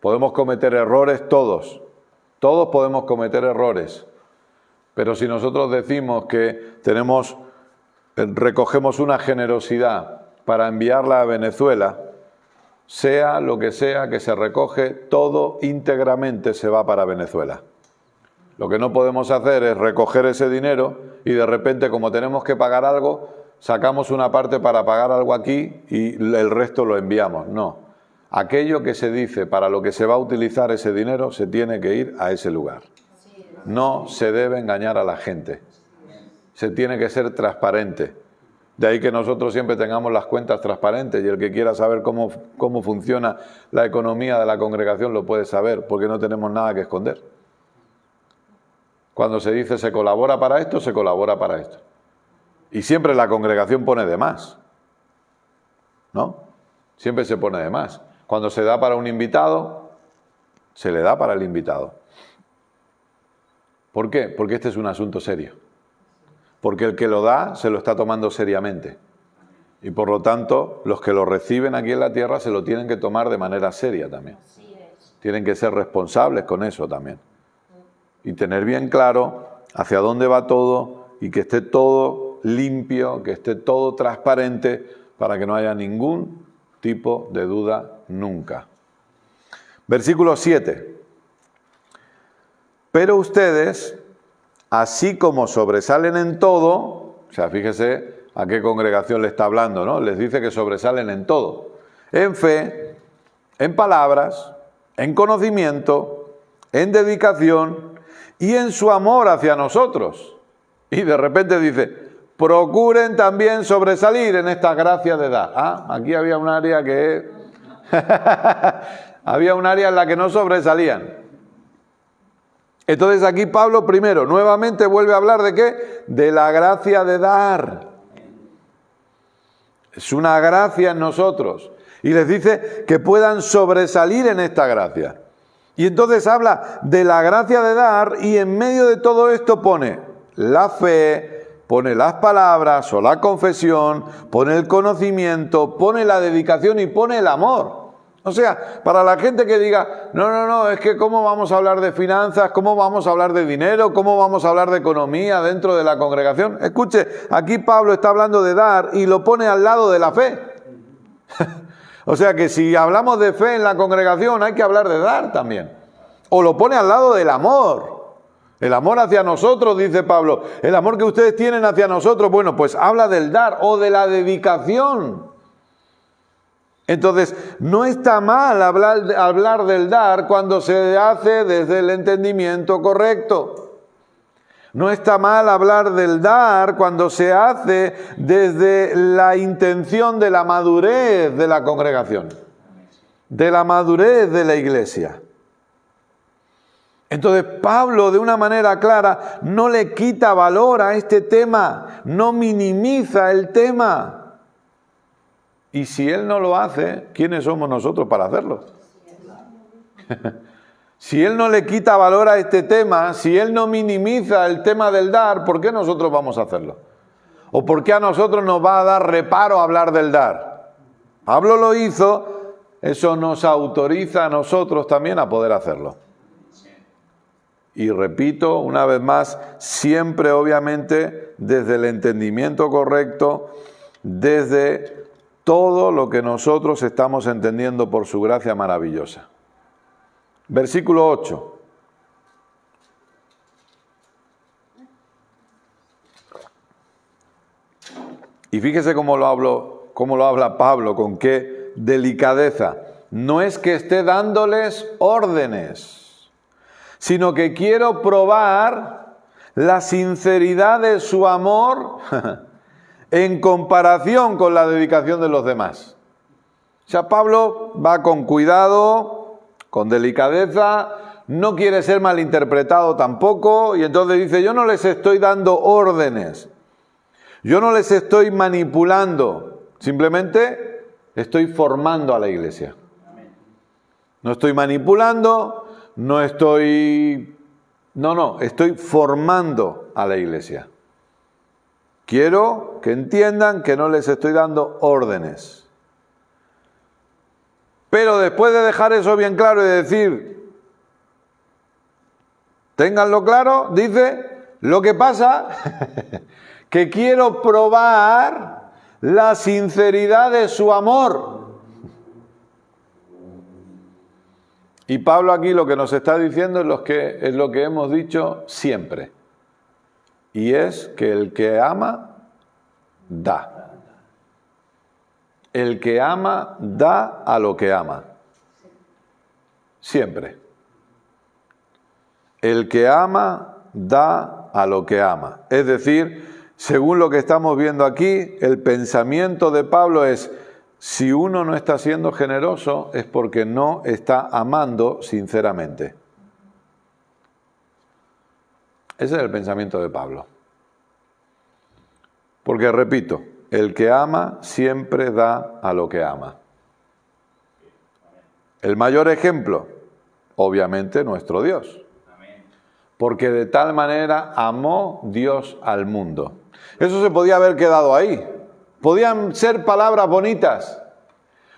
Podemos cometer errores todos podemos cometer errores, pero si nosotros decimos que recogemos una generosidad para enviarla a Venezuela, sea lo que sea que se recoge, todo íntegramente se va para Venezuela. Lo que no podemos hacer es recoger ese dinero y de repente, como tenemos que pagar algo, sacamos una parte para pagar algo aquí y el resto lo enviamos. No. Aquello que se dice para lo que se va a utilizar ese dinero se tiene que ir a ese lugar. No se debe engañar a la gente. Se tiene que ser transparente. De ahí que nosotros siempre tengamos las cuentas transparentes y el que quiera saber cómo funciona la economía de la congregación lo puede saber, porque no tenemos nada que esconder. Cuando se dice se colabora para esto, se colabora para esto. Y siempre la congregación pone de más, ¿no? Siempre se pone de más. Cuando se da para un invitado, se le da para el invitado. ¿Por qué? Porque este es un asunto serio. Porque el que lo da se lo está tomando seriamente. Y por lo tanto, los que lo reciben aquí en la tierra se lo tienen que tomar de manera seria también. Tienen que ser responsables con eso también. Y tener bien claro hacia dónde va todo y que esté todo limpio, que esté todo transparente para que no haya ningún tipo de duda nunca. Versículo 7. Pero ustedes, así como sobresalen en todo, o sea, fíjese a qué congregación le está hablando, ¿no? Les dice que sobresalen en todo. En fe, en palabras, en conocimiento, en dedicación y en su amor hacia nosotros. Y de repente dice, procuren también sobresalir en esta gracia de dar. Ah, aquí había un área que... había un área en la que no sobresalían. Entonces aquí Pablo primero, nuevamente vuelve a hablar ¿de qué? De la gracia de dar. Es una gracia en nosotros. Y les dice que puedan sobresalir en esta gracia. Y entonces habla de la gracia de dar y en medio de todo esto pone la fe, pone las palabras o la confesión, pone el conocimiento, pone la dedicación y pone el amor. O sea, para la gente que diga, no, es que ¿cómo vamos a hablar de finanzas? ¿Cómo vamos a hablar de dinero? ¿Cómo vamos a hablar de economía dentro de la congregación? Escuche, aquí Pablo está hablando de dar y lo pone al lado de la fe. O sea que si hablamos de fe en la congregación hay que hablar de dar también. O lo pone al lado del amor. El amor hacia nosotros, dice Pablo, el amor que ustedes tienen hacia nosotros, bueno, pues habla del dar o de la dedicación. Entonces, no está mal hablar del dar cuando se hace desde el entendimiento correcto. No está mal hablar del dar cuando se hace desde la intención de la madurez de la congregación. de la madurez de la iglesia. Entonces Pablo, de una manera clara, no le quita valor a este tema, no minimiza el tema. Y si él no lo hace, ¿quiénes somos nosotros para hacerlo? Si él no le quita valor a este tema, si él no minimiza el tema del dar, ¿por qué nosotros vamos a hacerlo? ¿O por qué a nosotros nos va a dar reparo hablar del dar? Pablo lo hizo, eso nos autoriza a nosotros también a poder hacerlo. Y repito, una vez más, siempre obviamente desde el entendimiento correcto, desde todo lo que nosotros estamos entendiendo por su gracia maravillosa. Versículo 8. Y fíjese cómo lo habla Pablo, con qué delicadeza. No es que esté dándoles órdenes, sino que quiero probar la sinceridad de su amor en comparación con la dedicación de los demás. O sea, Pablo va con cuidado, con delicadeza, no quiere ser malinterpretado tampoco, y entonces dice, yo no les estoy dando órdenes, yo no les estoy manipulando, simplemente estoy formando a la iglesia. No estoy manipulando, estoy formando a la iglesia. Quiero que entiendan que no les estoy dando órdenes. Pero después de dejar eso bien claro y de decir, ténganlo claro, dice, lo que pasa que quiero probar la sinceridad de su amor. Y Pablo aquí lo que nos está diciendo es lo que hemos dicho siempre. Y es que el que ama, da. El que ama, da a lo que ama. Siempre. El que ama, da a lo que ama. Es decir, según lo que estamos viendo aquí, el pensamiento de Pablo es, si uno no está siendo generoso es porque no está amando sinceramente. Ese es el pensamiento de Pablo. Porque, repito, el que ama siempre da a lo que ama. El mayor ejemplo, obviamente, nuestro Dios. Porque de tal manera amó Dios al mundo. Eso se podía haber quedado ahí. Podían ser palabras bonitas,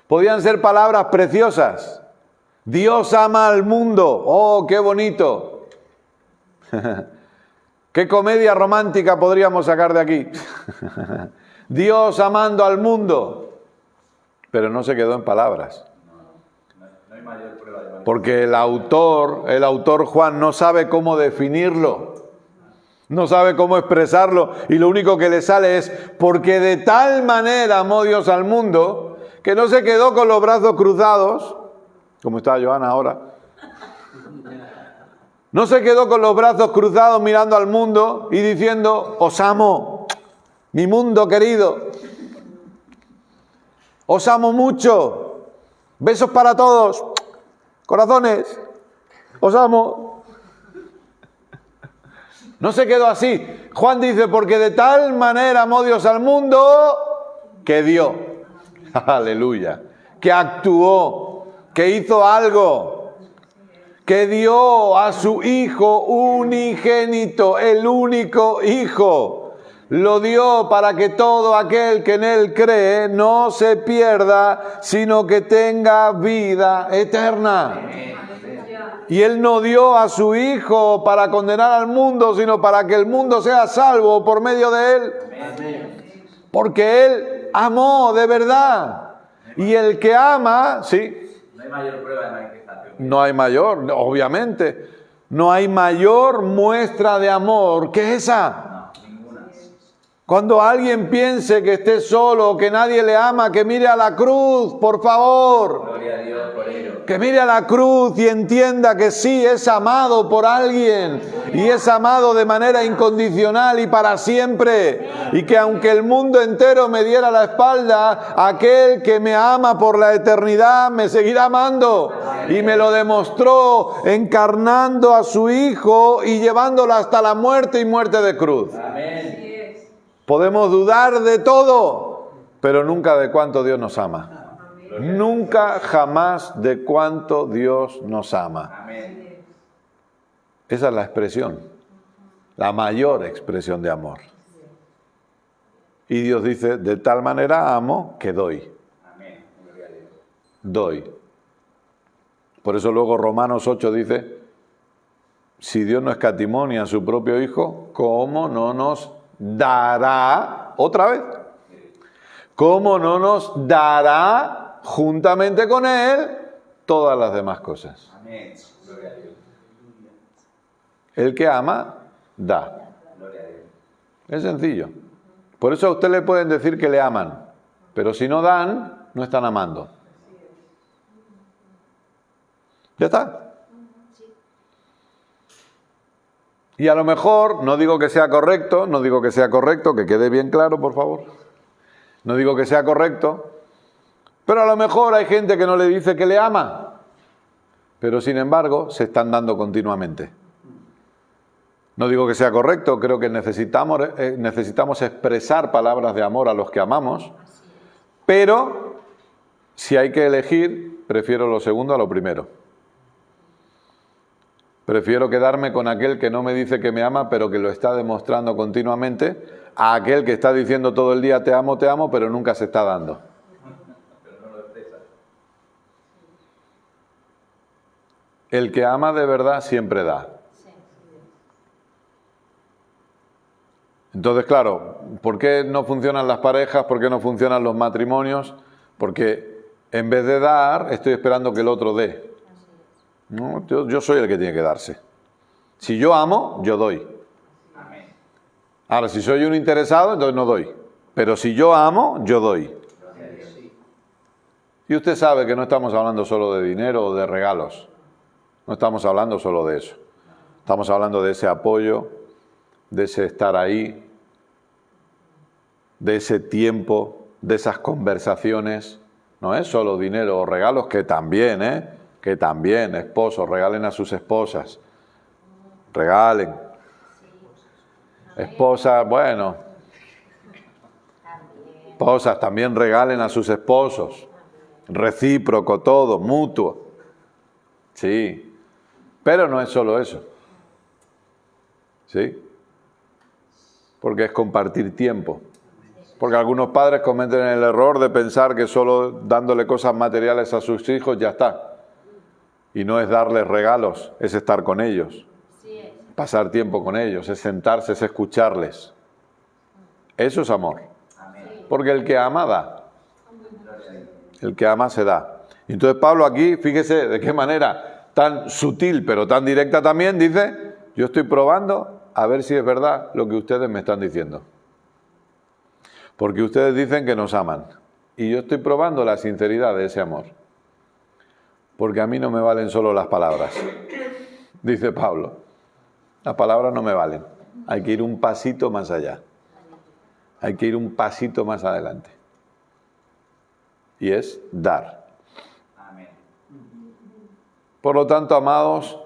podían ser palabras preciosas. Dios ama al mundo. ¡Oh, qué bonito! ¿Qué comedia romántica podríamos sacar de aquí? Dios amando al mundo. Pero no se quedó en palabras. No hay mayor prueba de Porque el autor Juan no sabe cómo definirlo. No sabe cómo expresarlo y lo único que le sale es porque de tal manera amó Dios al mundo que no se quedó con los brazos cruzados, como está Joana ahora. No se quedó con los brazos cruzados mirando al mundo y diciendo, os amo, mi mundo querido. Os amo mucho. Besos para todos. Corazones. Os amo. No se quedó así. Juan dice, porque de tal manera amó Dios al mundo que dio. Aleluya. Que actuó, que hizo algo, que dio a su Hijo unigénito, el único Hijo. Lo dio para que todo aquel que en Él cree no se pierda, sino que tenga vida eterna. Y Él no dio a su Hijo para condenar al mundo, sino para que el mundo sea salvo por medio de Él. Porque Él amó de verdad. Y el que ama, sí. No hay mayor prueba de manifestación. No hay mayor, obviamente. No hay mayor muestra de amor que esa. No, ninguna. Cuando alguien piense que esté solo, que nadie le ama, que mire a la cruz, por favor. Gloria a Dios por ello. Que mire a la cruz y entienda que sí, es amado por alguien y es amado de manera incondicional y para siempre. Y que aunque el mundo entero me diera la espalda, aquel que me ama por la eternidad me seguirá amando. Y me lo demostró encarnando a su Hijo y llevándolo hasta la muerte y muerte de cruz. Amén. Podemos dudar de todo, pero nunca de cuánto Dios nos ama. Nunca, jamás de cuánto Dios nos ama. Amén. Esa es la expresión, la mayor expresión de amor. Y Dios dice, de tal manera amo que doy. Amén. Gloria a Dios. Doy. Por eso luego Romanos 8 dice, si Dios no escatimó ni a su propio Hijo, ¿cómo no nos dará, otra vez, cómo no nos dará juntamente con Él todas las demás cosas? Amén. Gloria a Dios. El que ama, da. Gloria a Dios. Es sencillo. Por eso a usted le pueden decir que le aman, pero si no dan, no están amando. Ya está. Y a lo mejor, no digo que sea correcto, que quede bien claro, por favor. No digo que sea correcto, pero a lo mejor hay gente que no le dice que le ama, pero sin embargo se están dando continuamente. No digo que sea correcto, creo que necesitamos expresar palabras de amor a los que amamos, pero si hay que elegir, prefiero lo segundo a lo primero. Prefiero quedarme con aquel que no me dice que me ama, pero que lo está demostrando continuamente, a aquel que está diciendo todo el día te amo, pero nunca se está dando. Pero no lo expresa. El que ama de verdad siempre da. Entonces, claro, ¿por qué no funcionan las parejas? ¿Por qué no funcionan los matrimonios? Porque en vez de dar, estoy esperando que el otro dé. No, yo soy el que tiene que darse. Si yo amo, yo doy. Amén. Ahora, si soy un interesado, entonces no doy. Pero si yo amo, yo doy. Gloria a Dios. Sí. Y usted sabe que no estamos hablando solo de dinero o de regalos. No estamos hablando solo de eso. Estamos hablando de ese apoyo, de ese estar ahí, de ese tiempo, de esas conversaciones. No es solo dinero o regalos, que también, que también, esposos, regalen a sus esposas. Regalen. Esposas, bueno. Esposas también regalen a sus esposos. Recíproco todo, mutuo. Sí. Pero no es solo eso. ¿Sí? Porque es compartir tiempo. Porque algunos padres cometen el error de pensar que solo dándole cosas materiales a sus hijos ya está. Y no es darles regalos, es estar con ellos. Pasar tiempo con ellos, es sentarse, es escucharles. Eso es amor. Amén. Porque el que ama da. Gloria a Dios. El que ama se da. Entonces Pablo aquí, fíjese de qué manera tan sutil pero tan directa también, dice, yo estoy probando a ver si es verdad lo que ustedes me están diciendo. Porque ustedes dicen que nos aman. Y yo estoy probando la sinceridad de ese amor. Porque a mí no me valen solo las palabras, dice Pablo. Las palabras no me valen. Hay que ir un pasito más allá. Hay que ir un pasito más adelante. Y es dar. Amén. Por lo tanto, amados,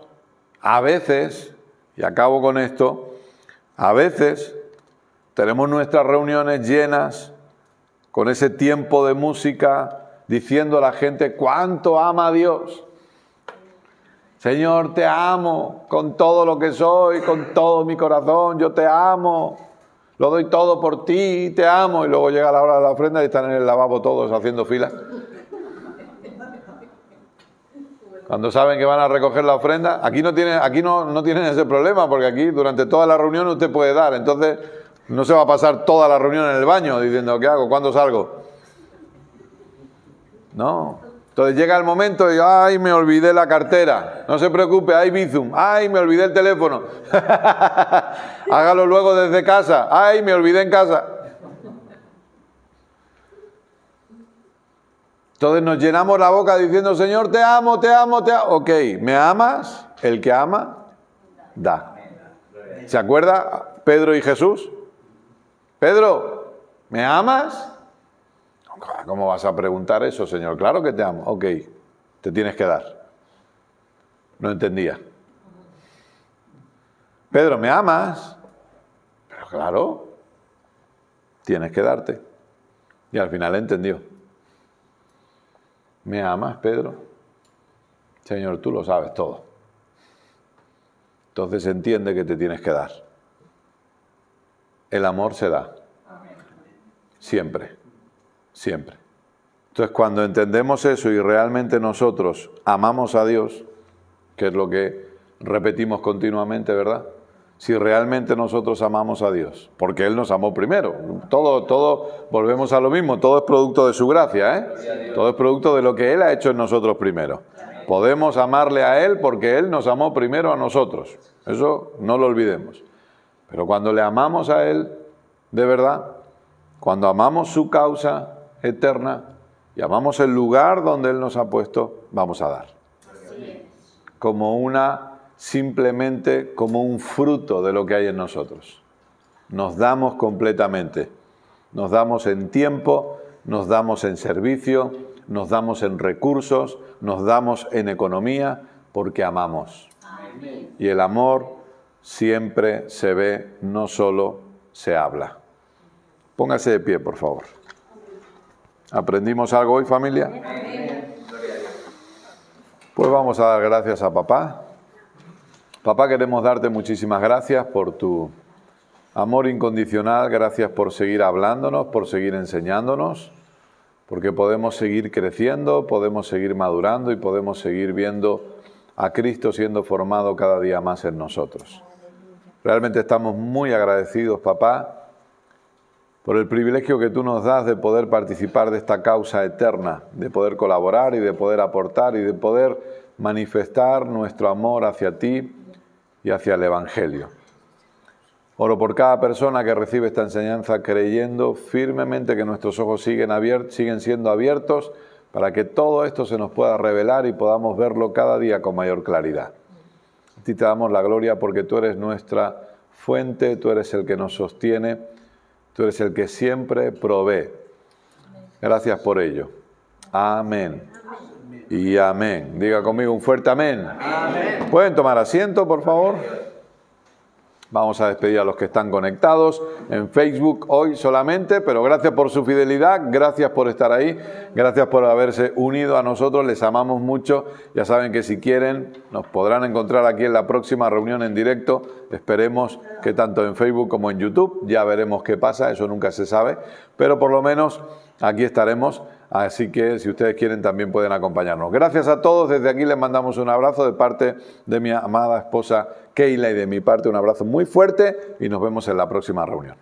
a veces, y acabo con esto, a veces tenemos nuestras reuniones llenas con ese tiempo de música, diciendo a la gente cuánto ama a Dios. Señor, te amo con todo lo que soy, con todo mi corazón, yo te amo, lo doy todo por ti, te amo. Y luego llega la hora de la ofrenda y están en el lavabo todos haciendo fila. Cuando saben que van a recoger la ofrenda, aquí no tienen ese problema, porque aquí durante toda la reunión usted puede dar. Entonces no se va a pasar toda la reunión en el baño diciendo, ¿qué hago? ¿Cuándo salgo? No. Entonces llega el momento y, ay, me olvidé la cartera. No se preocupe, hay Bizum. Ay, me olvidé el teléfono. Hágalo luego desde casa. Ay, me olvidé en casa. Entonces nos llenamos la boca diciendo, Señor, te amo, te amo, te amo. Ok, ¿me amas? El que ama, da. ¿Se acuerda Pedro y Jesús? Pedro, ¿me amas? ¿Cómo vas a preguntar eso, Señor? Claro que te amo. Ok, te tienes que dar. No entendía. Pedro, ¿me amas? Pero claro, tienes que darte. Y al final entendió. ¿Me amas, Pedro? Señor, tú lo sabes todo. Entonces entiende que te tienes que dar. El amor se da. Siempre. Siempre. Entonces cuando entendemos eso y realmente nosotros amamos a Dios, que es lo que repetimos continuamente, ¿verdad? Si realmente nosotros amamos a Dios, porque Él nos amó primero. Todo, volvemos a lo mismo, todo es producto de su gracia, ¿eh? Todo es producto de lo que Él ha hecho en nosotros primero. Podemos amarle a Él porque Él nos amó primero a nosotros. Eso no lo olvidemos. Pero cuando le amamos a Él, de verdad, cuando amamos su causa eterna y amamos el lugar donde Él nos ha puesto, vamos a dar. Simplemente como un fruto de lo que hay en nosotros. Nos damos completamente. Nos damos en tiempo, nos damos en servicio, nos damos en recursos, nos damos en economía, porque amamos. Amén. Y el amor siempre se ve, no solo se habla. Póngase de pie, por favor. ¿Aprendimos algo hoy, familia? Amén. Pues vamos a dar gracias a papá. Papá, queremos darte muchísimas gracias por tu amor incondicional, gracias por seguir hablándonos, por seguir enseñándonos, porque podemos seguir creciendo, podemos seguir madurando y podemos seguir viendo a Cristo siendo formado cada día más en nosotros. Realmente estamos muy agradecidos, papá, por el privilegio que tú nos das de poder participar de esta causa eterna, de poder colaborar y de poder aportar y de poder manifestar nuestro amor hacia ti y hacia el Evangelio. Oro por cada persona que recibe esta enseñanza creyendo firmemente que nuestros ojos siguen siendo abiertos para que todo esto se nos pueda revelar y podamos verlo cada día con mayor claridad. A ti te damos la gloria porque tú eres nuestra fuente, tú eres el que nos sostiene, tú eres el que siempre provee. Gracias por ello. Amén. Y amén. Diga conmigo un fuerte amén. Amén. ¿Pueden tomar asiento, por favor? Vamos a despedir a los que están conectados en Facebook hoy solamente, pero gracias por su fidelidad, gracias por estar ahí, gracias por haberse unido a nosotros, les amamos mucho. Ya saben que si quieren nos podrán encontrar aquí en la próxima reunión en directo, esperemos que tanto en Facebook como en YouTube, ya veremos qué pasa, eso nunca se sabe, pero por lo menos aquí estaremos, así que si ustedes quieren también pueden acompañarnos. Gracias a todos, desde aquí les mandamos un abrazo de parte de mi amada esposa Keila y de mi parte un abrazo muy fuerte y nos vemos en la próxima reunión.